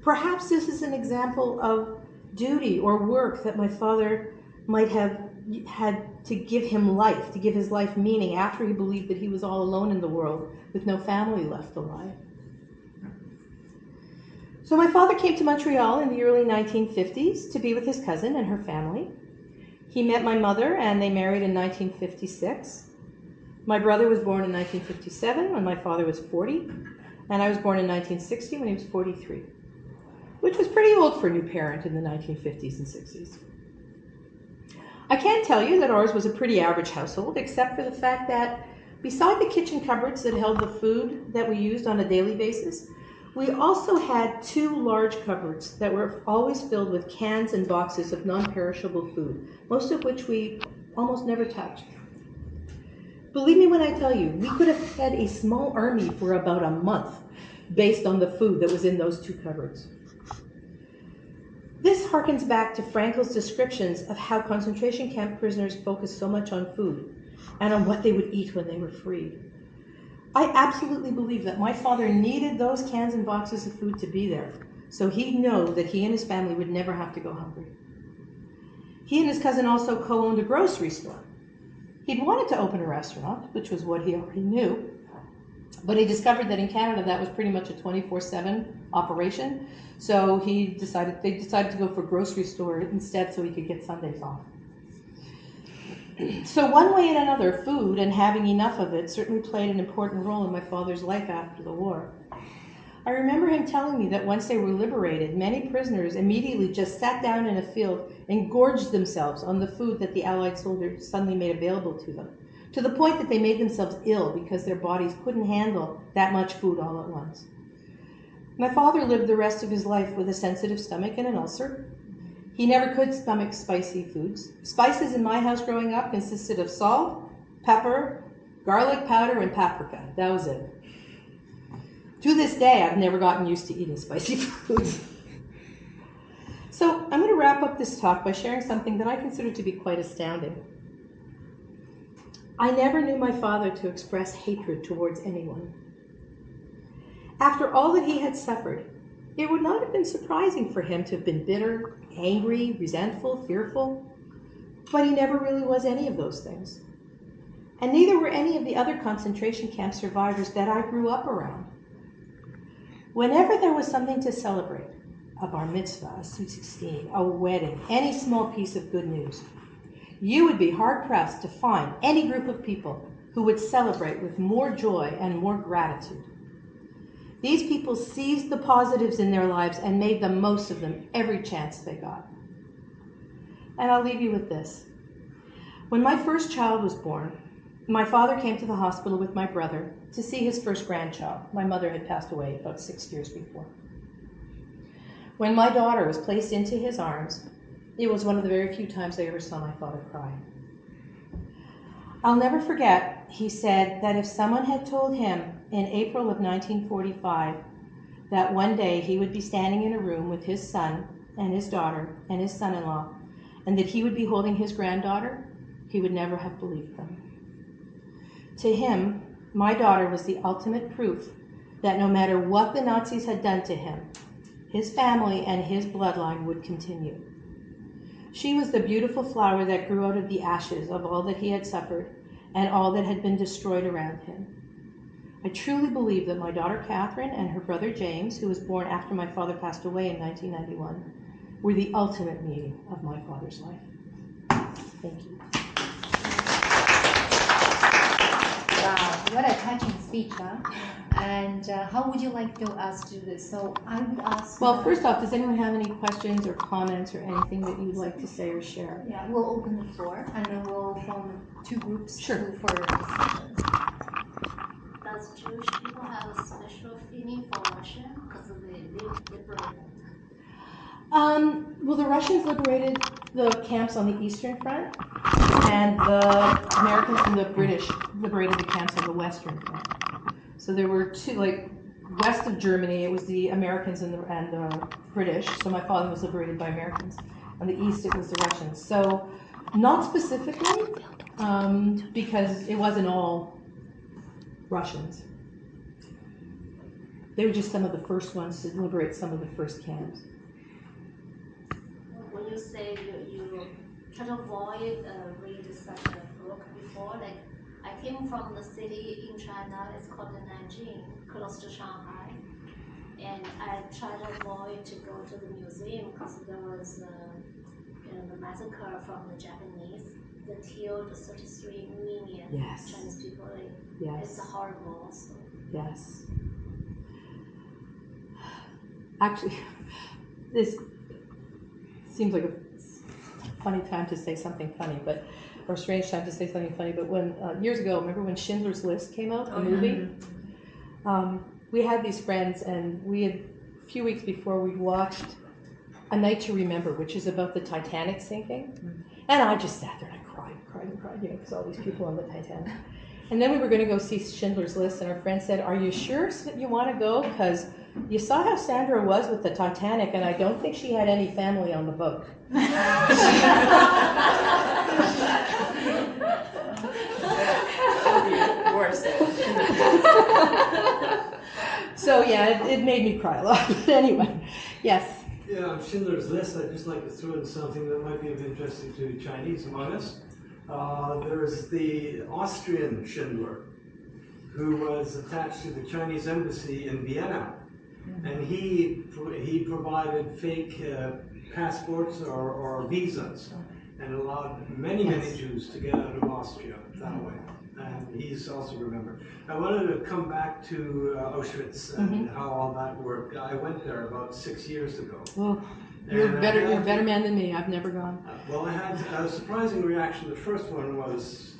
perhaps this is an example of duty or work that my father might have had to give him life, to give his life meaning after he believed that he was all alone in the world with no family left alive. So my father came to Montreal in the early 1950s to be with his cousin and her family. He met my mother and they married in 1956. My brother was born in 1957 when my father was 40, and I was born in 1960 when he was 43, which was pretty old for a new parent in the 1950s and 60s. I can tell you that ours was a pretty average household, except for the fact that beside the kitchen cupboards that held the food that we used on a daily basis, we also had 2 large cupboards that were always filled with cans and boxes of non-perishable food, most of which we almost never touched. Believe me when I tell you, we could have fed a small army for about a month based on the food that was in those 2 cupboards. This harkens back to Frankel's descriptions of how concentration camp prisoners focused so much on food and on what they would eat when they were freed. I absolutely believe that my father needed those cans and boxes of food to be there, so he'd know that he and his family would never have to go hungry. He and his cousin also co-owned a grocery store. He'd wanted to open a restaurant, which was what he already knew, but he discovered that in Canada that was pretty much a 24/7 operation, so they decided to go for grocery store instead so he could get Sundays off. So one way and another, food and having enough of it certainly played an important role in my father's life after the war. I remember him telling me that once they were liberated, many prisoners immediately just sat down in a field and gorged themselves on the food that the Allied soldiers suddenly made available to them, to the point that they made themselves ill because their bodies couldn't handle that much food all at once. My father lived the rest of his life with a sensitive stomach and an ulcer. He never could stomach spicy foods. Spices in my house growing up consisted of salt, pepper, garlic powder, and paprika. That was it. To this day, I've never gotten used to eating spicy foods. So I'm going to wrap up this talk by sharing something that I consider to be quite astounding. I never knew my father to express hatred towards anyone. After all that he had suffered, it would not have been surprising for him to have been bitter, angry, resentful, fearful, but he never really was any of those things. And neither were any of the other concentration camp survivors that I grew up around. Whenever there was something to celebrate, a bar mitzvah, a sweet 16, a wedding, any small piece of good news, you would be hard-pressed to find any group of people who would celebrate with more joy and more gratitude. These people seized the positives in their lives and made the most of them every chance they got. And I'll leave you with this. When my first child was born, my father came to the hospital with my brother to see his first grandchild. My mother had passed away about 6 years before. When my daughter was placed into his arms, it was one of the very few times I ever saw my father cry. I'll never forget, he said that if someone had told him in April of 1945 that one day he would be standing in a room with his son and his daughter and his son-in-law, and that he would be holding his granddaughter, he would never have believed them. To him, my daughter was the ultimate proof that no matter what the Nazis had done to him, his family and his bloodline would continue. She was the beautiful flower that grew out of the ashes of all that he had suffered and all that had been destroyed around him. I truly believe that my daughter Catherine and her brother James, who was born after my father passed away in 1991, were the ultimate meaning of my father's life. Thank you. Wow, what a touching speech, huh? And how would you like us to do this? So I would ask. Well, first off, does anyone have any questions or comments or anything that you'd like to say or share? Yeah, we'll open the floor and then we'll form two groups Sure. for discussions. Does Jewish people have a special feeling for Russia because they liberated? Well, the Russians liberated the camps on the Eastern Front, and the Americans and the British liberated the camps on the Western Front. So there were two, like, west of Germany, it was the Americans and the British. So my father was liberated by Americans. On the east, it was the Russians. So not specifically, because it wasn't all Russians. They were just some of the first ones to liberate some of the first camps. When you say you try to avoid read such a book before, like I came from the city in China, it's called Nanjing, close to Shanghai, and I tried to avoid to go to the museum because there was the massacre from the Japanese that killed 33 million Yes. Chinese people. Yes. It's horrible. So. Yes. Actually, this seems like a funny time to say something funny, or strange time to say something funny, but when, years ago, remember when Schindler's List came out, the movie? We had these friends, and a few weeks before, we watched A Night to Remember, which is about the Titanic sinking. And I just sat there and I cried, because all these people on the Titanic. And then we were going to go see Schindler's List, and our friend said, "Are you sure that you want to go? Because you saw how Sandra was with the Titanic, and I don't think she had any family on the boat." Worse. So yeah, it made me cry a lot. But anyway, yes. Yeah, on Schindler's List, I'd just like to throw in something that might be of interest to Chinese among us. There's the Austrian Schindler, who was attached to the Chinese embassy in Vienna, and he provided fake passports or visas, and allowed many Jews to get out of Austria that way. And he's also remembered. I wanted to come back to Auschwitz and how all that worked. I went there about 6 years ago. Well, you're a better man than me. I've never gone. Well, I had a surprising reaction. The first one was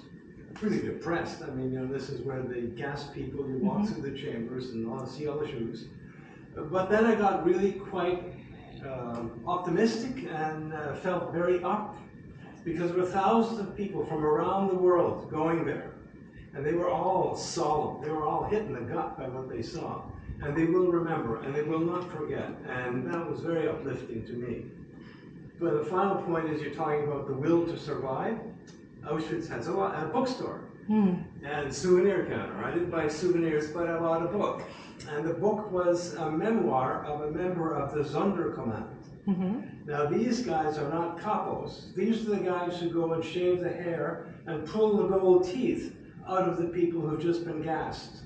pretty depressed. I mean, this is where they gas people. You walk through the chambers and see all the shoes. But then I got really quite optimistic and felt very up, because there were thousands of people from around the world going there. And they were all solemn. They were all hit in the gut by what they saw. And they will remember, and they will not forget. And that was very uplifting to me. But the final point is, you're talking about the will to survive. Auschwitz has a bookstore and souvenir counter. I didn't buy souvenirs, but I bought a book. And the book was a memoir of a member of the Sonderkommando. Now, these guys are not capos. These are the guys who go and shave the hair and pull the gold teeth out of the people who've just been gassed,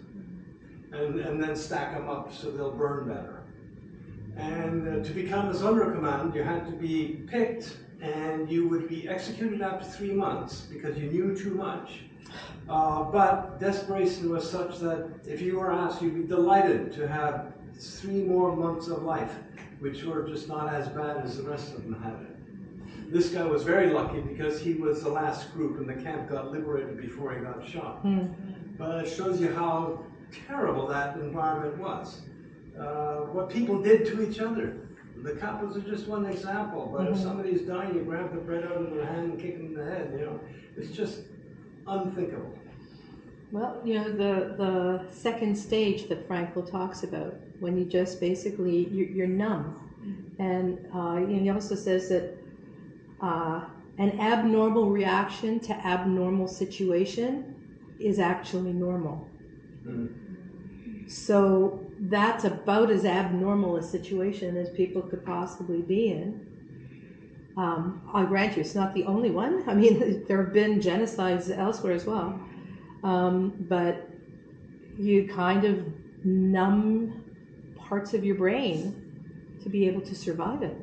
and then stack them up so they'll burn better. And to become a Sonderkommando, you had to be picked, and you would be executed after 3 months because you knew too much. But desperation was such that if you were asked, you'd be delighted to have 3 more months of life, which were just not as bad as the rest of them had it. This guy was very lucky because he was the last group, and the camp got liberated before he got shot. But it shows you how terrible that environment was. What people did to each other. The couples are just one example, but if somebody's dying, you grab the bread out of their hand and kick them in the head, It's just unthinkable. Well, The second stage that Frankl talks about, when you just basically, you're numb. And he also says that an abnormal reaction to abnormal situation is actually normal. So that's about as abnormal a situation as people could possibly be in. I grant you, it's not the only one. I mean, there have been genocides elsewhere as well. But you kind of numb parts of your brain to be able to survive it.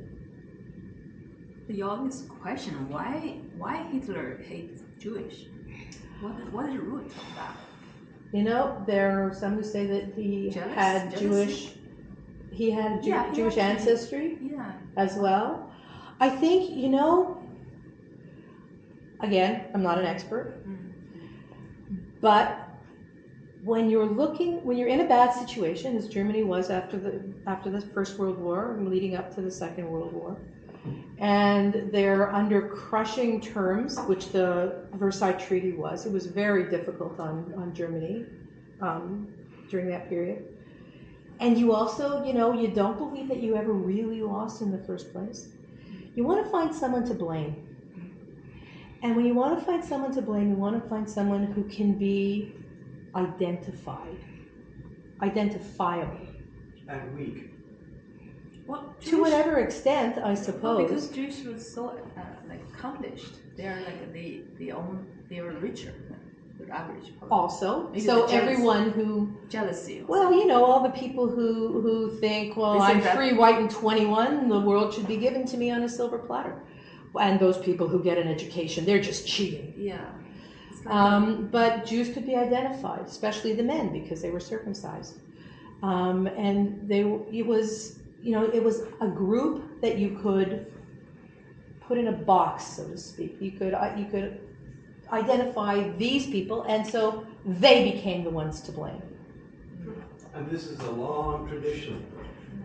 The obvious question: why Hitler hates Jewish? What is the root of that? You know, there are some who say that he had Jewish Jewish ancestry as well. I think, you know, again, I'm not an expert, but when you're in a bad situation, as Germany was after the First World War and leading up to the Second World War, and they're under crushing terms, which the Versailles Treaty was. It was very difficult on Germany during that period. And you also, you know, you don't believe that you ever really lost in the first place. You want to find someone to blame. And when you want to find someone to blame, you want to find someone who can be identifiable. And weak. Well, To whatever extent, I suppose. Well, because Jews were so accomplished, they're they're richer than the average person. Also, Maybe so the jealous- everyone who jealousy. or well, you know, all the people who think, well, They I'm think that- free, white, and 21, the world should be given to me on a silver platter. And those people who get an education, they're just cheating. Yeah. But Jews could be identified, especially the men, because they were circumcised. And it was a group that you could put in a box, so to speak. You could identify these people, and so they became the ones to blame. And this is a long tradition.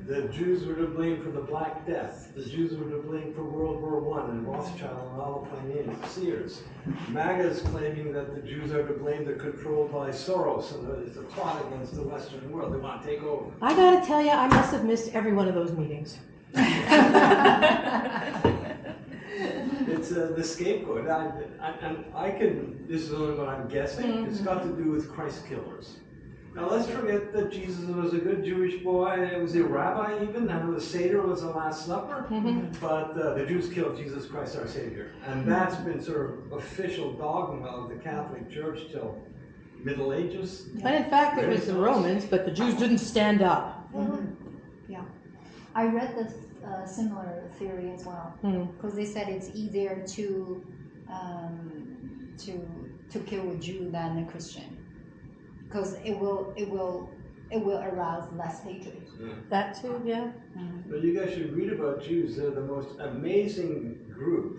The Jews were to blame for the Black Death. The Jews were to blame for World War I and Rothschild and all the financiers. MAGA is claiming that the Jews are to blame. They're controlled by Soros and it's a plot against the Western world. They want to take over. I gotta tell you, I must have missed every one of those meetings. It's the scapegoat. This is only what I'm guessing. It's got to do with Christ killers. Now let's forget that Jesus was a good Jewish boy, and was he a rabbi even, and the Seder was the Last Supper, but the Jews killed Jesus Christ our Savior. And that's been sort of official dogma of the Catholic Church till Middle Ages. And in fact, it was the Romans, but the Jews didn't stand up. Yeah. I read this similar theory as well, because they said it's easier to kill a Jew than a Christian. Because it will arouse less hatred. That too, yeah. But you guys should read about Jews. They're the most amazing group.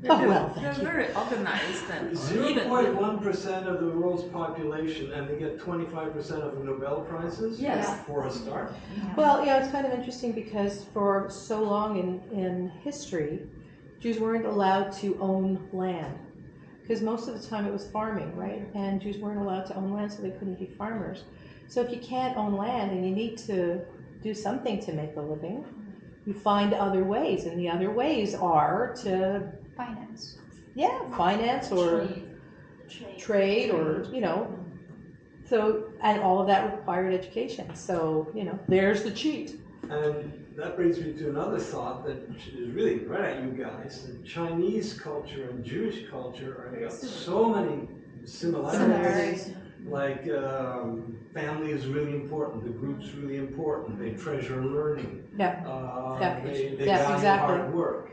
They're very organized and 0.1% of the world's population, and they get 25% of the Nobel Prizes for a start. Well, yeah, it's kind of interesting because for so long in history, Jews weren't allowed to own land. Because most of the time it was farming, right? And Jews weren't allowed to own land, so they couldn't be farmers. So if you can't own land and you need to do something to make a living, you find other ways. And the other ways are to finance. Yeah, finance or trade or, you know. So, and all of that required education. So, you know, there's the cheat. And that brings me to another thought that is really right at you guys. The Chinese culture and Jewish culture are got so many similarities. Like family is really important. The group's really important. They treasure learning. Yeah. They Yeah, value exactly. hard work.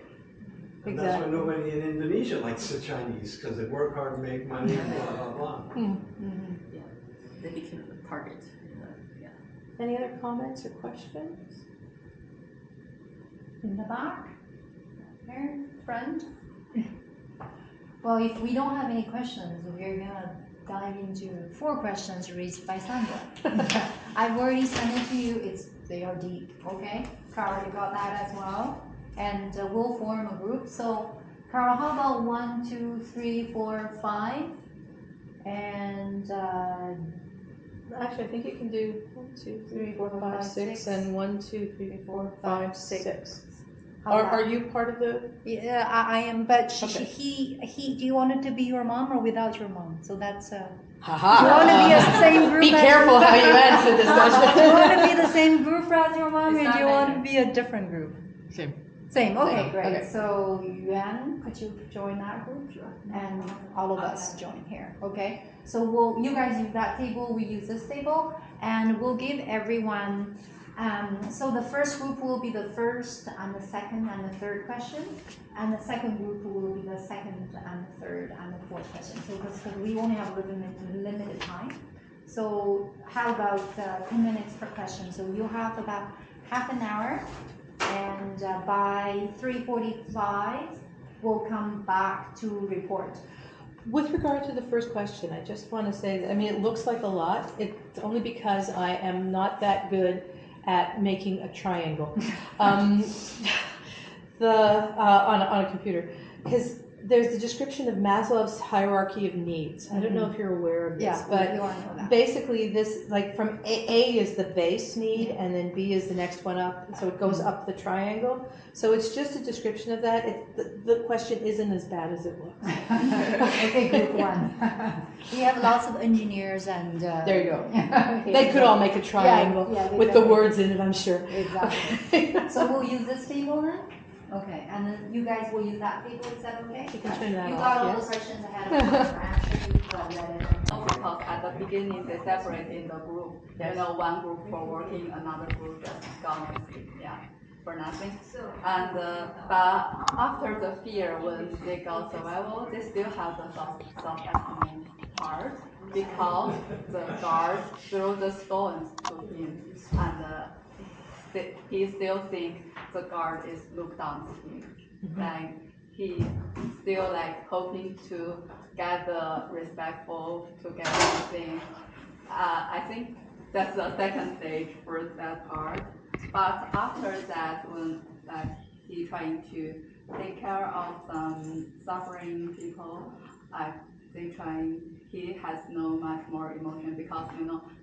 And that's why nobody in Indonesia likes the Chinese, because they work hard and make money, blah, blah, blah. Yeah, they became the target. Any other comments or questions? In the back? There, friend? Well, if we don't have any questions, we're gonna dive into 4 questions raised by Sandra. I've already sent it to you. They are deep, okay? Carl, you got that as well. And we'll form a group. So, Carl, how about 1, 2, 3, 4, 5? And actually, I think you can do 1, 2, 3, 4, 5, 6, and 1, 2, 3, 4, 5, 6. Are you part of the? Yeah, I am, but Okay. he, do you want it to be your mom or without your mom? So that's, do you Haha. want to be a same group Be as careful how you answer this do you question. want to be the same group as your mom, It's or do you not want to matter. be a different group? Same. Same, okay, Same, great. okay. So Yuan, could you join that group? And all of us join here, okay? So you guys use that table, we use this table, and we'll give everyone, so the first group will be the first and the second and the third question, and the second group will be the second and the third and the fourth question. So because we only have limited time. So how about 10 minutes per question? So you have about half an hour, and by 3:45, we'll come back to report. With regard to the first question, I just want to say that, I mean, it looks like a lot. It's only because I am not that good at making a triangle on a computer. Because there's the description of Maslow's hierarchy of needs. I don't know if you're aware of this, Yeah, but you want to know that. basically this, like from A is the base need, and then B is the next one up, so it goes up the triangle. So it's just a description of that. The question isn't as bad as it looks. Okay, group one. We have lots of engineers and. There you go. Okay. They could all make a triangle Yeah, they with the definitely- words in it, I'm sure. Exactly. So we'll use this table then? Okay, and then you guys will use that table, is that okay? You can turn that You off, got all yes? the questions ahead of time, I'm sure you've read it. Because at the beginning, they separate in the group. Yes. You know, one group for working, another group just gone, yeah, for nothing. And but after the fear, when they got survival, they still have the self-estimate part because the guard threw the stones to him, and he still think the guard is looked down to him. Like he still like hoping to get the respectful to get everything. I think that's the second stage for that part. But after that, when he trying to take care of some suffering people, he has no much more emotion because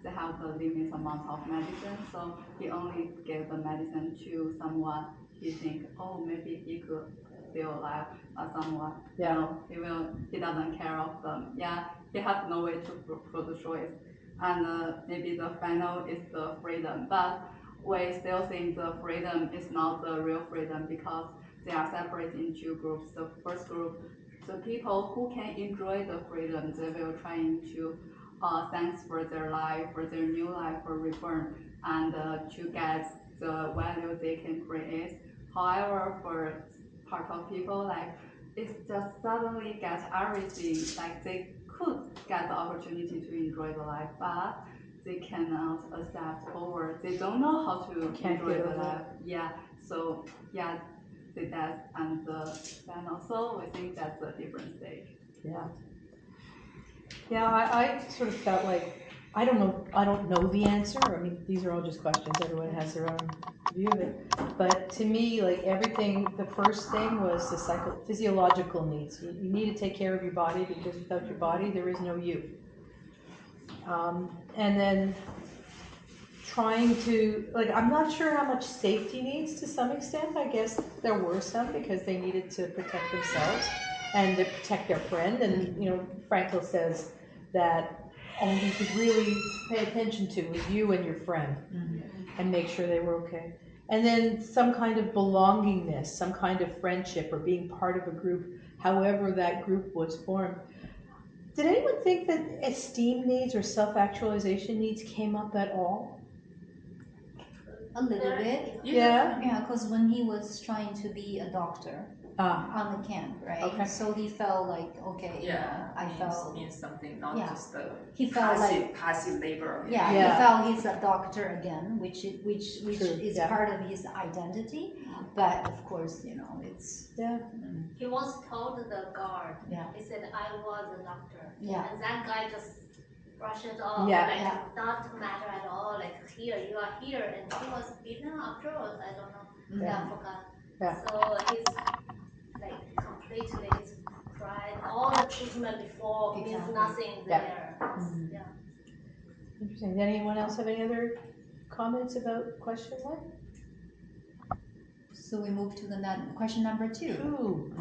they have the limit amount of medicine, so he only gave the medicine to someone he think, oh, maybe he could still alive, or someone, he doesn't care of them. Yeah, he has no way to put the choice. And maybe the final is the freedom, but we still think the freedom is not the real freedom because they are separate in two groups. The first group, the people who can enjoy the freedom, they will trying to thanks for their life, for their new life, for return, and to get the value they can create. However, for part of people, like it's just suddenly get everything, like they could get the opportunity to enjoy the life, but they cannot accept or they don't know how to enjoy the life. Yeah, so yeah, the death and the final. So we think that's a different stage. Yeah. Yeah, I sort of felt like I don't know the answer. I mean, these are all just questions. Everyone has their own view of it. But to me, like everything, the first thing was the physiological needs. You need to take care of your body because without your body, there is no you. And then trying to, like, I'm not sure how much safety needs to some extent. I guess there were some because they needed to protect themselves and to protect their friend. And, Frankl says that all you could really pay attention to was you and your friend and make sure they were okay. And then some kind of belongingness, some kind of friendship or being part of a group, however that group was formed. Did anyone think that esteem needs or self-actualization needs came up at all? A little bit. Yeah? Yeah, because when he was trying to be a doctor on the camp, right? Okay. So he felt like, okay, means something, not just the he felt like passive labor. he felt he's a doctor again, which True, is part of his identity. But of course, it's He once told the guard, Yeah. he said, I was a doctor. Yeah. And that guy just brushed it off, not matter at all, like here, you are here, and he was beaten afterwards, I don't know, I forgot. Yeah. So he's like completely, his pride, all the treatment before means Exactly. nothing Yeah. there. Yeah. Interesting. Did anyone else have any other comments about question one? So we move to the question number 2. Ooh.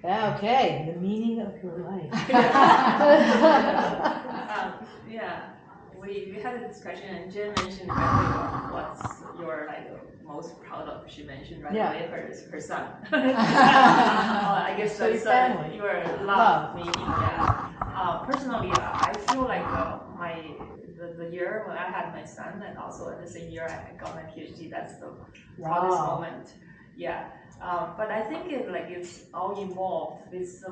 Okay, the meaning of your life. Yeah, we had a discussion and Jen mentioned earlier what's your most proud of. She mentioned right away her son. I guess So your that's family. your love meaning. Yeah. Personally, I feel like the year when I had my son, and also at the same year I got my PhD. That's the proudest moment. Yeah. But I think it's all involved with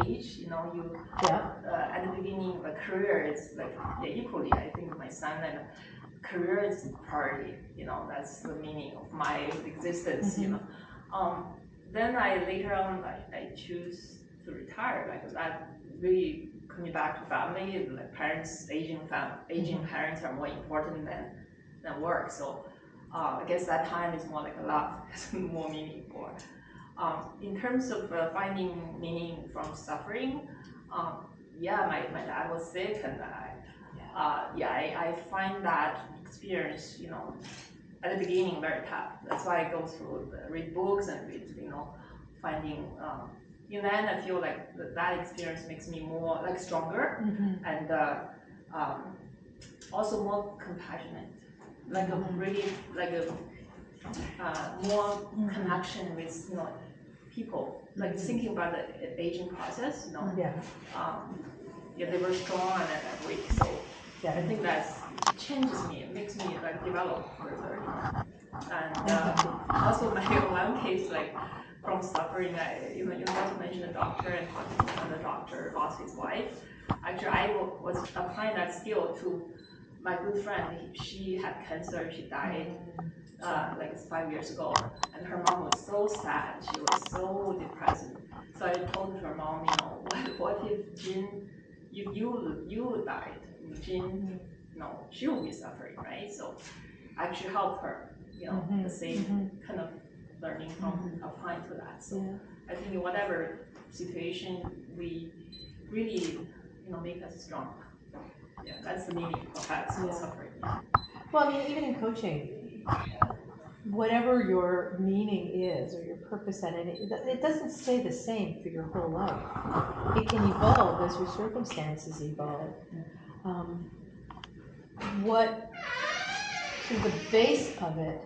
age. You know, at the beginning of a career is equally. I think my son and career is priority. You know, that's the meaning of my existence. You know. Then I later on I choose to retire. That really coming back to family. Parents, aging parents are more important than work. So. I guess that time is more like a love, more meaningful. In terms of finding meaning from suffering, my dad was sick, and I find that experience, at the beginning very tough. That's why I go through read books and read, finding. In the end, I feel like that experience makes me more stronger and also more compassionate. More connection with people, thinking about the aging process. They were strong and weak, so I think that changes me. It makes me develop further. And also my one case from suffering, you also mentioned the doctor and the doctor lost his wife. Actually, I was applying that skill to my good friend. She had cancer. She died 5 years ago, and her mom was so sad. She was so depressed. So I told her mom, what if Jin, if you died, Jin, she will be suffering, right? So I actually help her, the same kind of learning from applying to that. So I think in whatever situation, we really, make us strong. Yeah, that's the meaning of that suffering. Well, I mean, even in coaching, whatever your meaning is or your purpose at it doesn't stay the same for your whole life. It can evolve as your circumstances evolve. The base of it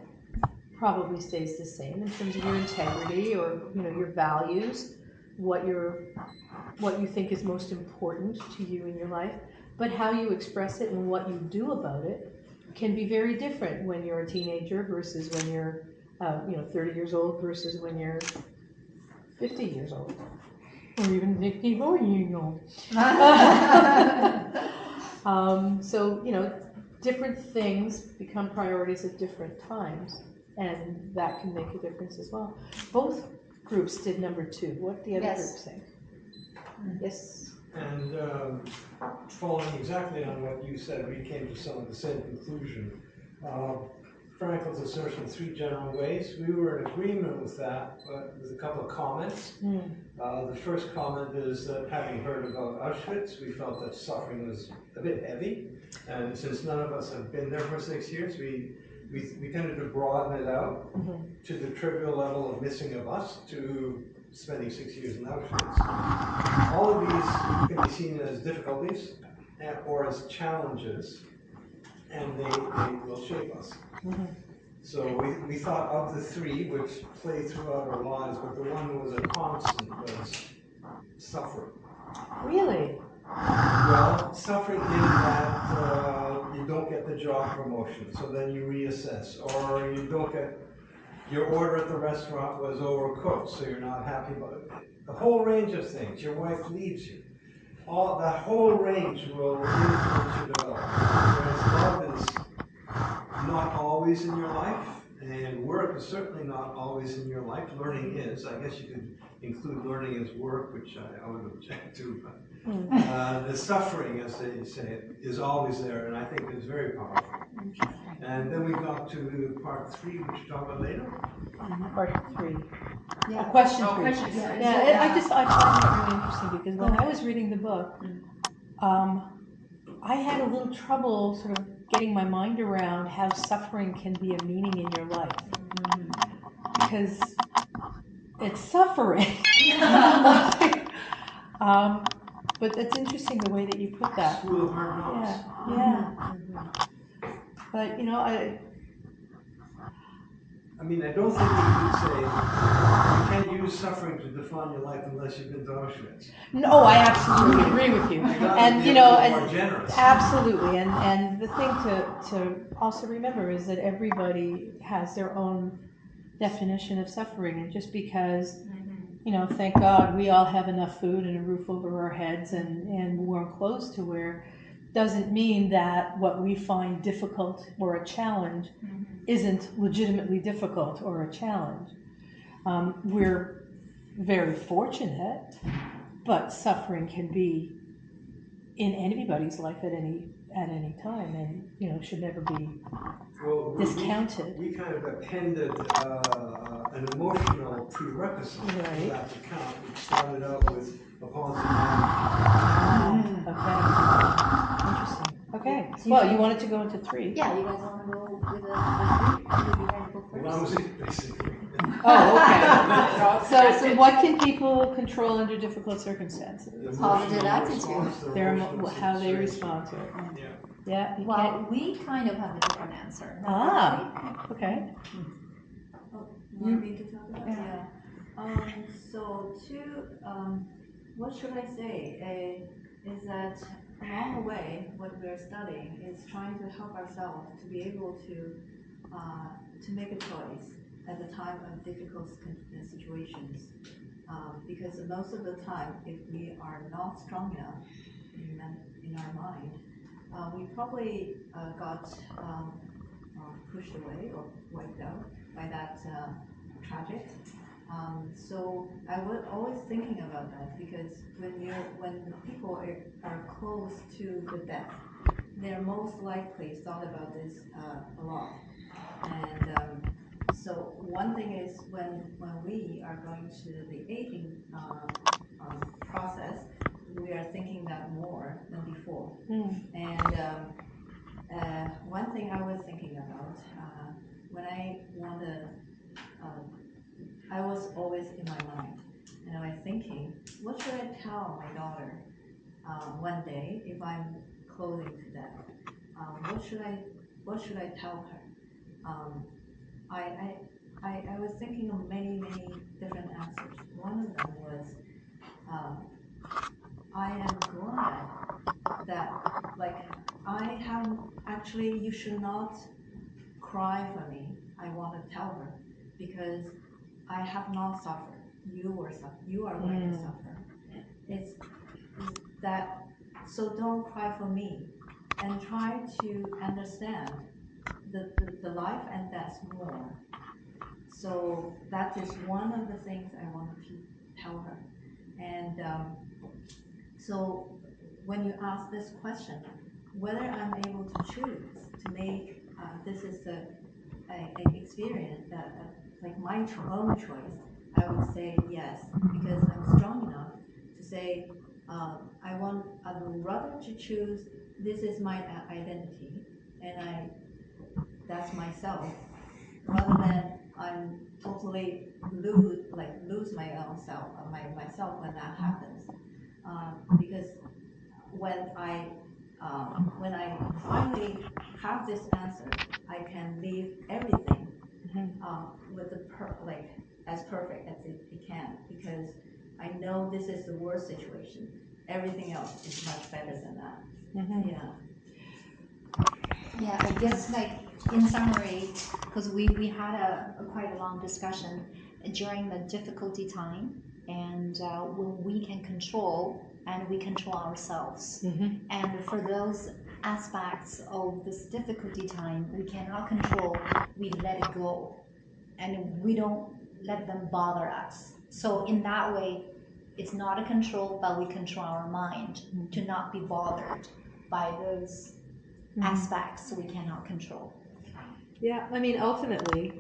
probably stays the same in terms of your integrity or your values, what you think is most important to you in your life. But how you express it and what you do about it can be very different when you're a teenager versus when you're 30 years old versus when you're 50 years old, or even 54 years old. So different things become priorities at different times, and that can make a difference as well. Both groups did number 2. What did the other groups think? Yes. And following exactly on what you said, we came to some of the same conclusion. Frankl's assertion 3 general ways, we were in agreement with that, but with a couple of comments. The first comment is that having heard about Auschwitz, we felt that suffering was a bit heavy, and since none of us have been there for 6 years, we tended to broaden it out to the trivial level of missing a bus to spending 6 years in Auschwitz. All of these can be seen as difficulties or as challenges, and they will shape us. So we thought of the 3 which play throughout our lives, but the one that was a constant was suffering. Really? Well, suffering in that you don't get the job promotion, so then you reassess, or you don't get your order at the restaurant was overcooked, so you're not happy about it. The whole range of things. Your wife leaves you. That whole range will influence your development. Whereas love is not always in your life, and work is certainly not always in your life. Learning is. I guess you could include learning as work, which I would object to, but the suffering, as they say, is always there, and I think it's very powerful. And then we got to part 3, which we'll talk about later. Part 3. Yeah. Question 3. Question 3. Yeah, I find that really interesting because when I was reading the book, I had a little trouble sort of getting my mind around how suffering can be a meaning in your life. because it's suffering. But that's interesting the way that you put that. School of hard knocks. Yeah. But I mean, I don't think you could say you can't use suffering to define your life unless you've been to Auschwitz. no, I absolutely agree with you. You gotta And be you a know, little more generous. absolutely. And the thing to also remember is that everybody has their own definition of suffering, and just because thank God we all have enough food and a roof over our heads and warm clothes to wear, doesn't mean that what we find difficult or a challenge isn't legitimately difficult or a challenge. We're very fortunate, but suffering can be in anybody's life at any time, and should never be discounted. We kind of appended an emotional prerequisite to that account, which started out with a positive attitude. Okay. Interesting. Okay. Well, you wanted to go into 3. Yeah, you guys want to go with the book first? Well, that was it, basically. Oh, okay. So what can people control under difficult circumstances? Positive attitude. How they respond to it. Yeah. Yeah. Well, we kind of have a different answer. Okay. Want me to talk about? Yeah. So what should I say? Is that along the way, what we're studying is trying to help ourselves to be able to make a choice at the time of difficult situations. Because most of the time, if we are not strong enough in our mind, we probably got pushed away or wiped out by that tragic. So I was always thinking about that, because when the people are close to the death, they're most likely thought about this a lot. And so one thing is when we are going to the aging process, we are thinking that more than before. And one thing I was thinking about when I was always in my mind, and I was thinking, what should I tell my daughter one day if I'm closing to death? What should I tell her? I was thinking of many different answers. One of them was, I am glad that you should not cry for me. I want to tell her, because I have not suffered. You are going to suffer. It's that, so don't cry for me, and try to understand the life and death more. So that is one of the things I wanted to tell her. And so when you ask this question, whether I'm able to choose to make this is an experience that like my own choice, I would say yes, because I'm strong enough to say I would rather to choose this is my identity, and that's myself, rather than I'm totally lose my own self, myself when that happens. Because when I finally have this answer, I can leave everything with as perfect as it can, because I know this is the worst situation. Everything else is much better than that. Yeah, I guess in summary, because we had a quite a long discussion during the difficulty time, and when we can control, and we control ourselves. And for those aspects of this difficulty time we cannot control, we let it go, and we don't let them bother us. So in that way, it's not a control, but we control our mind to not be bothered by those aspects we cannot control. Yeah, I mean, ultimately,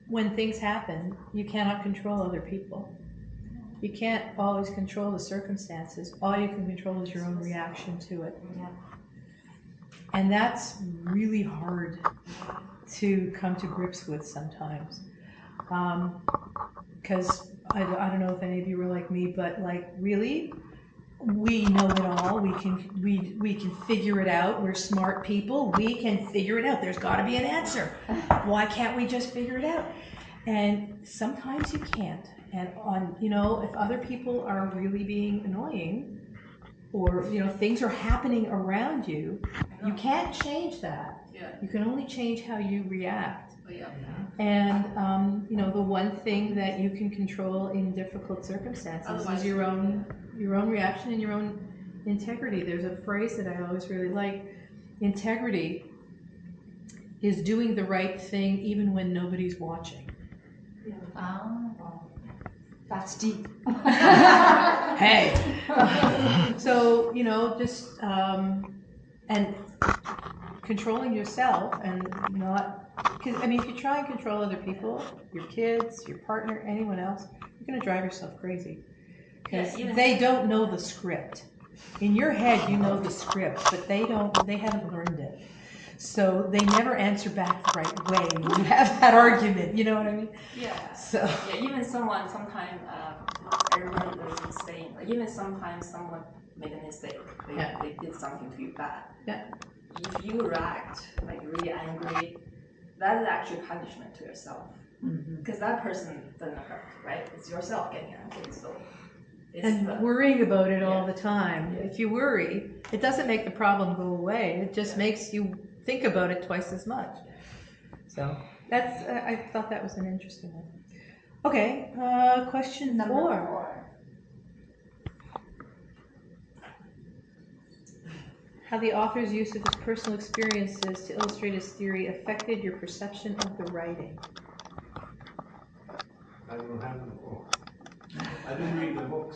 when things happen, you cannot control other people. You can't always control the circumstances. All you can control is your own reaction to it. And that's really hard to come to grips with sometimes. Because I don't know if any of you were like me, but like really, we know it all. We can figure it out. We're smart people. We can figure it out. There's got to be an answer. Why can't we just figure it out? And sometimes you can't. And if other people are really being annoying, or things are happening around you, you can't change that. Yeah. You can only change how you react. Oh, yeah. And the one thing that you can control in difficult circumstances is your own reaction and your own integrity. There's a phrase that I always really like. Integrity is doing the right thing even when nobody's watching. That's deep. Hey. So just and controlling yourself and not, because if you try and control other people, your kids, your partner, anyone else, you're going to drive yourself crazy, because they don't know the script. In your head, you know the script, but they haven't learned it. So they never answer back the right way when you have that argument. You know what I mean? Yeah. So yeah, even sometimes everyone is mistaken. Like even sometimes someone made a mistake. They did something to you bad. Yeah. If you react like really angry, that is actually punishment to yourself. Because that person doesn't hurt, right? It's yourself getting angry. So worrying about it all the time. If you worry, it doesn't make the problem go away. It just makes you think about it twice as much. So that's I thought that was an interesting one. Okay, question number 4. How the author's use of his personal experiences to illustrate his theory affected your perception of the writing. I don't have the book. I didn't read the book.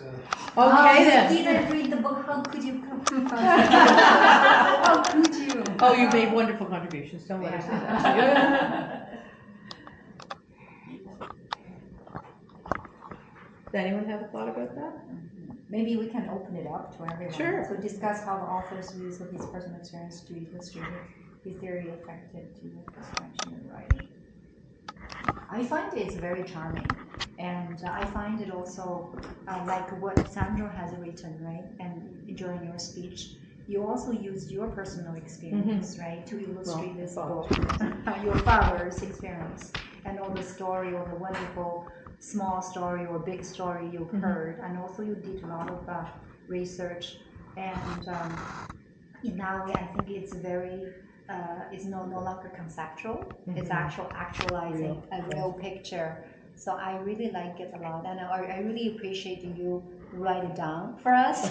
Okay then. You didn't read the book. How could you come? How could you? Oh, you made wonderful contributions. Don't let her say that. Does anyone have a thought about that? Maybe we can open it up to everyone. Sure. So discuss how the author's use of his personal experience to illustrate his theory affected to your perception of writing. I find it's very charming, and I find it also like what Sandra has written, right? And during your speech, you also used your personal experience, right, to illustrate this book, your father's experience, and all the story, or the wonderful small story or big story you've heard, and also you did a lot of research, and in that way, I think it's very. It's no longer conceptual. It's actualizing a real picture. So I really like it a lot, and I really appreciate you write it down for us.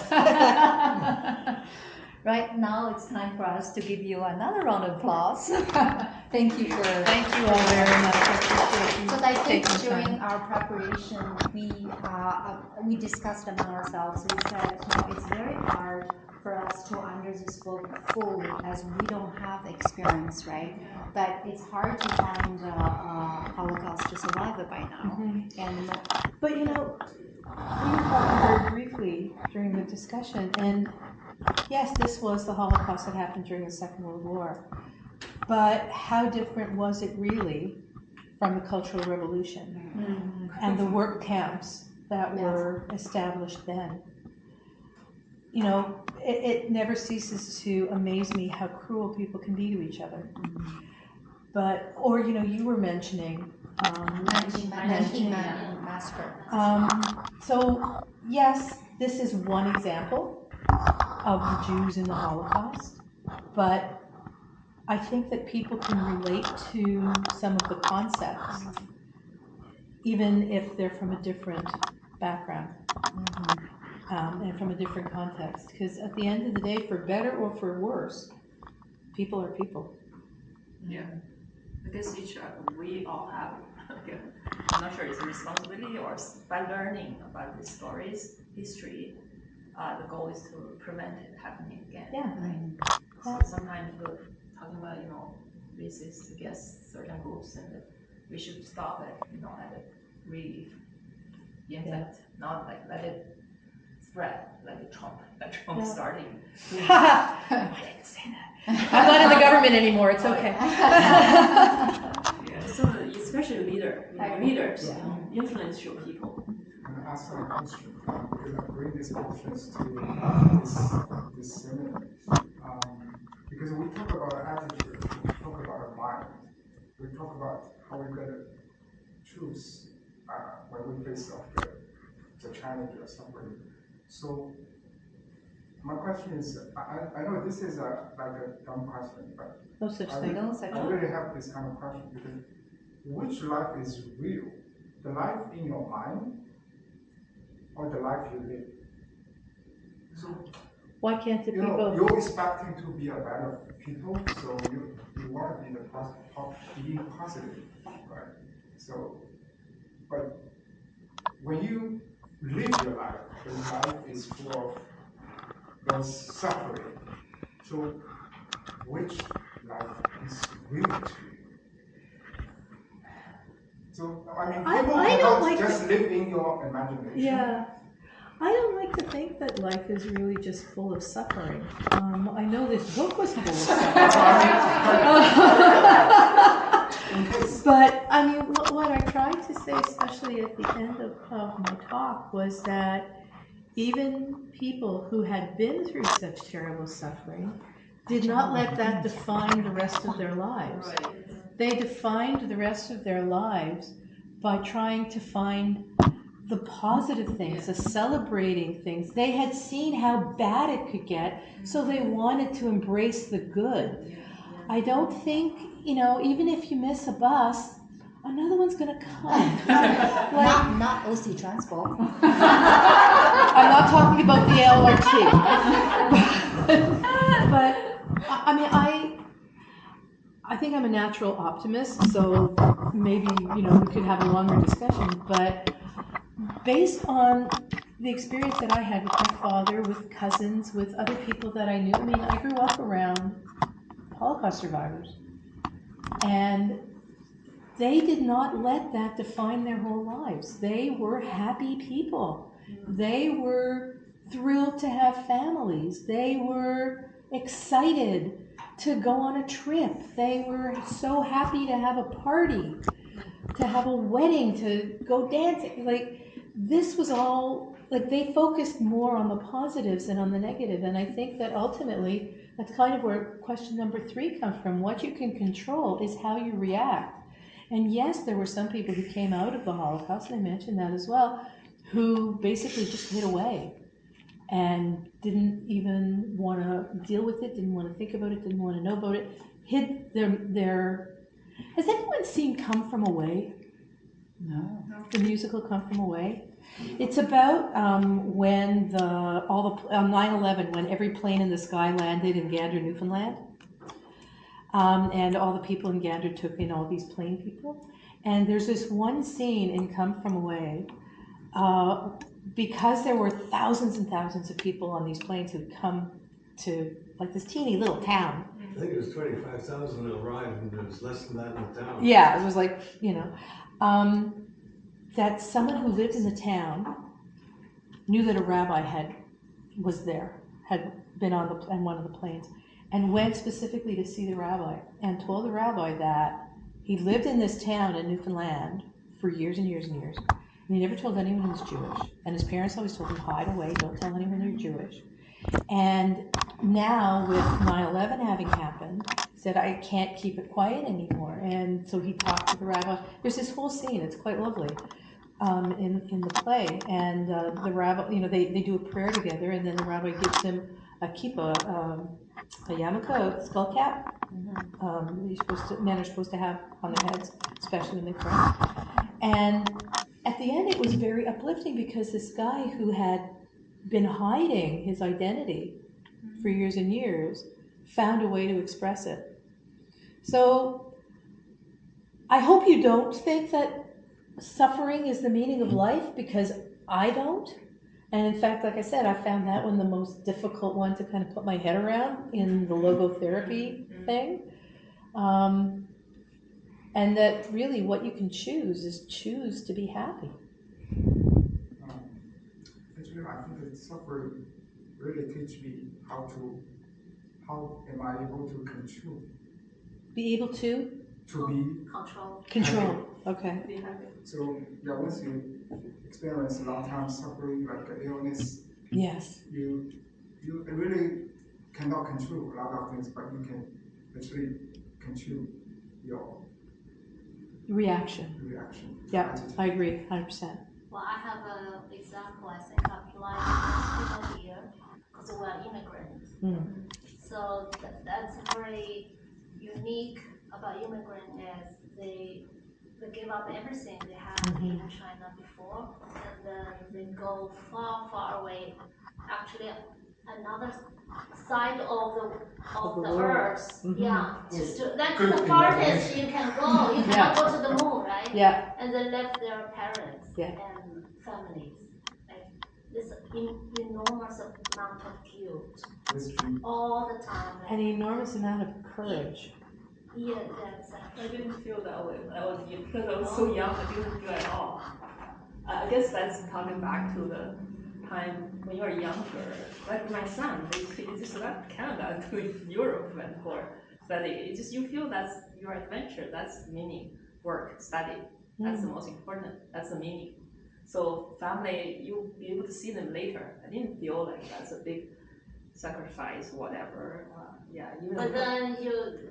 Right now, it's time for us to give you another round of applause. Thank you all very much. So I think during our preparation, we discussed among ourselves. We said, it's very hard for us to understand this book fully, as we don't have experience, right? But it's hard to find Holocaust survivor by now. But we were talking very briefly during the discussion, and yes, this was the Holocaust that happened during the Second World War. But how different was it really from the Cultural Revolution and the work camps that were established then? It never ceases to amaze me how cruel people can be to each other. But, you were mentioning 1990 massacre. So, yes, this is one example of the Jews in the Holocaust, but I think that people can relate to some of the concepts, even if they're from a different background. And from a different context, because at the end of the day, for better or for worse, people are people. Yeah, because we all have, I'm not sure it's a responsibility, or by learning about these stories, history, the goal is to prevent it happening again. Yeah. So sometimes we're talking about, racist against certain groups, and we should stop it, at it really infect, not like let it spread like Trump starting. I didn't say that. I'm not in the government anymore. It's okay. So it's especially leaders, influential people. Can I ask a question? Because I bring this questions to this seminar. Because we talk about attitude, we talk about mind, we talk about how we're going to choose when we face off the challenge or suffering. So my question is, I know this is like a dumb question, but No such thing. I really have this kind of question because which life is real? The life in your mind or the life you live? So Why can't it be both? you're expecting to be a better people, so you want to be being positive, right? So, but when you live your life, the life is full of those suffering. So, which life is real to you? So, I mean, people I don't cannot like just live in your imagination. Yeah. I don't like to think that life is really just full of suffering. I know this book was full of suffering. But I mean, what I tried to say, especially at the end of my talk, was that even people who had been through such terrible suffering did not let that define the rest of their lives. They defined the rest of their lives by trying to find the positive things, the celebrating things. They had seen how bad it could get, so they wanted to embrace the good. I don't think, even if you miss a bus, another one's gonna come. Not OC Transport. I'm not talking about the LRT. But I mean, I think I'm a natural optimist, so maybe, we could have a longer discussion, but based on the experience that I had with my father, with cousins, with other people that I knew, I mean, I grew up around Holocaust survivors, and they did not let that define their whole lives. They were happy people. They were thrilled to have families. They were excited to go on a trip. They were so happy to have a party, to have a wedding, to go dancing. This was all, they focused more on the positives than on the negative. And I think that ultimately, that's kind of where question number 3 comes from. What you can control is how you react. And yes, there were some people who came out of the Holocaust, and I mentioned that as well, who basically just hid away and didn't even want to deal with it, didn't want to think about it, didn't want to know about it, hid their... Has anyone seen Come From Away? No. The musical Come From Away? It's about when 9/11, when every plane in the sky landed in Gander, Newfoundland. And all the people in Gander took in all these plane people. And there's this one scene in Come From Away, because there were thousands and thousands of people on these planes who'd come to this teeny little town. I think it was 25,000 that arrived, and there was less than that in the town. Yeah, it was that someone who lived in the town knew that a rabbi was there, had been on one of the planes, and went specifically to see the rabbi and told the rabbi that he lived in this town in Newfoundland for years and years and years. And he never told anyone he was Jewish. And his parents always told him, hide away, don't tell anyone you're Jewish. And now with 9/11 having happened, he said, I can't keep it quiet anymore. And so he talked to the rabbi. There's this whole scene, it's quite lovely, in the play. And the rabbi, they do a prayer together, and then the rabbi gives him a kippah, a yarmulke, a skull cap. Men are supposed to have on their heads, especially when they pray. And at the end, it was very uplifting because this guy who had been hiding his identity for years and years found a way to express it. So I hope you don't think that suffering is the meaning of life, because I don't. And in fact, like I said, I found that one the most difficult one to kind of put my head around in the logotherapy thing. And that really what you can choose is choose to be happy. Actually, I think that suffering really teach me how am I able to control? Be able to? to be Control. Control. Okay. Be happy. so yeah, once you experience long time suffering like illness, Yes. you really cannot control a lot of things, but you can actually control your Reaction. reaction. Yeah, attitude. I agree, 100%. Well, I have an example. I think applies to most people here because we are immigrants. Mm. So that's very unique about immigrant is they give up everything they had in China before, and then they go far, far away. Actually, another side of the earth. Yeah, just that's Good the farthest you can go. You cannot go to the moon, right? Yeah. And they left their parents Yeah. and families. Like this enormous amount of guilt That's true. all the time. An enormous amount of courage. Yeah, that's I didn't feel that way when I was young, because I was so young, I didn't feel at all. I guess that's coming back to the time when you are younger. Like my son, he just left Canada to Europe and for study. It's just you feel that's your adventure, that's meaning, work, study. That's the most important, that's the meaning. So family, you'll be able to see them later. I didn't feel like that's a big sacrifice, whatever. Even But then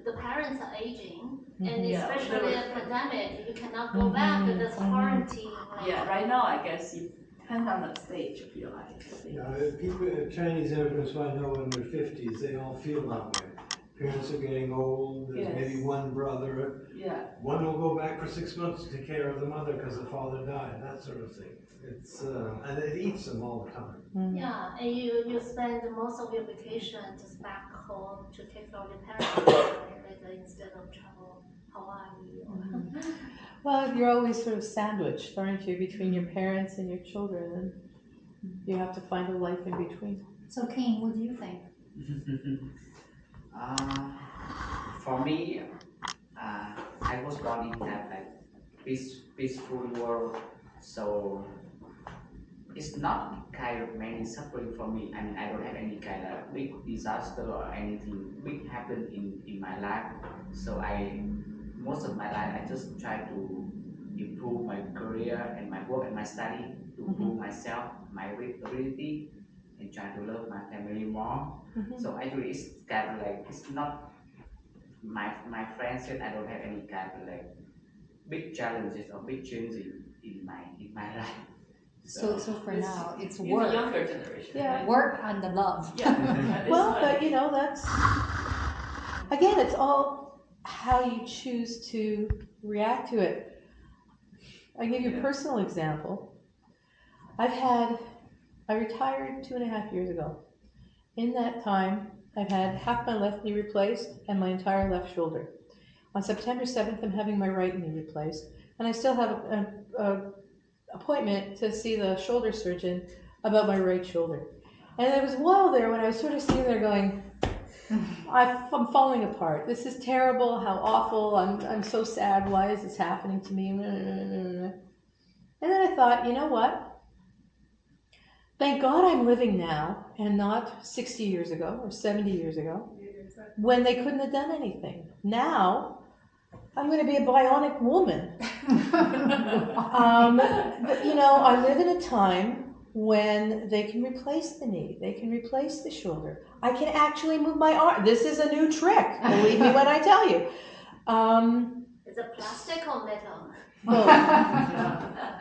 the parents are aging, and Yeah, especially a pandemic, you cannot go back to this quarantine. Like, yeah, right now I guess you depend on the stage of your life. People, Chinese immigrants I know in their 50s, they all feel that way. Parents are getting old, there's Yes. maybe one brother. Yeah. One will go back for 6 months to take care of the mother because the father died, that sort of thing. It's, and it eats them all the time. yeah, and you spend most of your vacation just back home to take care of your parents like, instead of travel Hawaii. Well, you're always sort of sandwiched, aren't you, between your parents and your children, and you have to find a life in between. So, King, what do you think? For me, I was born in that like peaceful world, so it's not kind of many suffering for me. I mean, I don't have any kind of big disaster or anything big happen in my life. So most of my life I just try to improve my career and my work and my study to improve myself, my ability, and try to love my family more. So actually, it's kind of like it's not. My friends said I don't have any kind of like big challenges or big changes in my life. So for now, it's the work. younger generation. Yeah. Right? Work and the love. Yeah. Well, but that's, again, it's all how you choose to react to it. I give you a personal example. I retired 2.5 years ago. In that time, I've had half my left knee replaced and my entire left shoulder. On September 7th, I'm having my right knee replaced, and I still have an appointment to see the shoulder surgeon about my right shoulder. And there was a while there when I was sort of sitting there going, I'm falling apart. This is terrible. How awful. I'm so sad. Why is this happening to me? And then I thought, you know what? Thank God I'm living now and not 60 years ago or 70 years ago when they couldn't have done anything. Now, I'm going to be a bionic woman. I live in a time when they can replace the knee, they can replace the shoulder. I can actually move my arm. This is a new trick, believe me when I tell you. Is it plastic or metal? Both.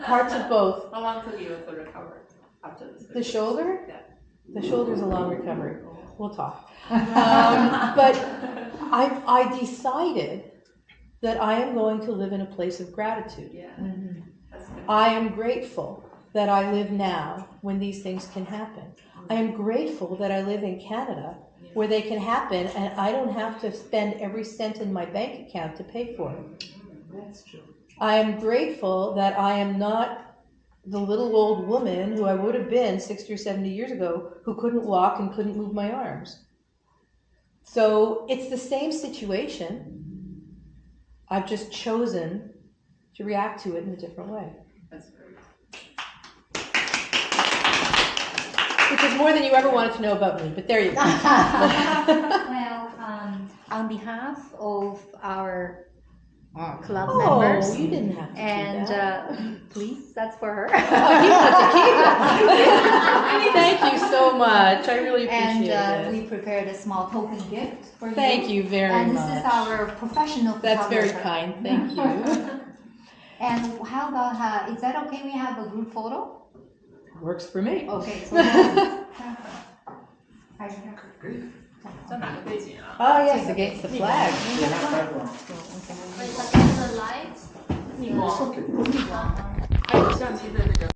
Parts of both. How long took you to recover after this? The shoulder? Yeah. The shoulder's a long recovery. We'll talk. But I decided that I am going to live in a place of gratitude. Yeah. That's good. I am grateful that I live now when these things can happen. I am grateful that I live in Canada where they can happen and I don't have to spend every cent in my bank account to pay for it. That's true. I am grateful that I am not the little old woman who I would have been 60 or 70 years ago who couldn't walk and couldn't move my arms. So it's the same situation. I've just chosen to react to it in a different way. That's great. Which is more than you ever wanted to know about me, but there you go. Well, on behalf of our club Oh, members. you didn't have to do And that. please, that's for her. Oh, you have to keep it. Thank you so much. I really appreciate And it. we prepared a small token gift for you. Thank you very and much. this is our professional That's very photographer. kind. Thank you. And how about, is that okay we have a group photo? Works for me. Okay, so then, 在哪个背景啊？ Oh, yes, against the flag. But it's against the light. 逆光。 It's okay. 还有相机的这个。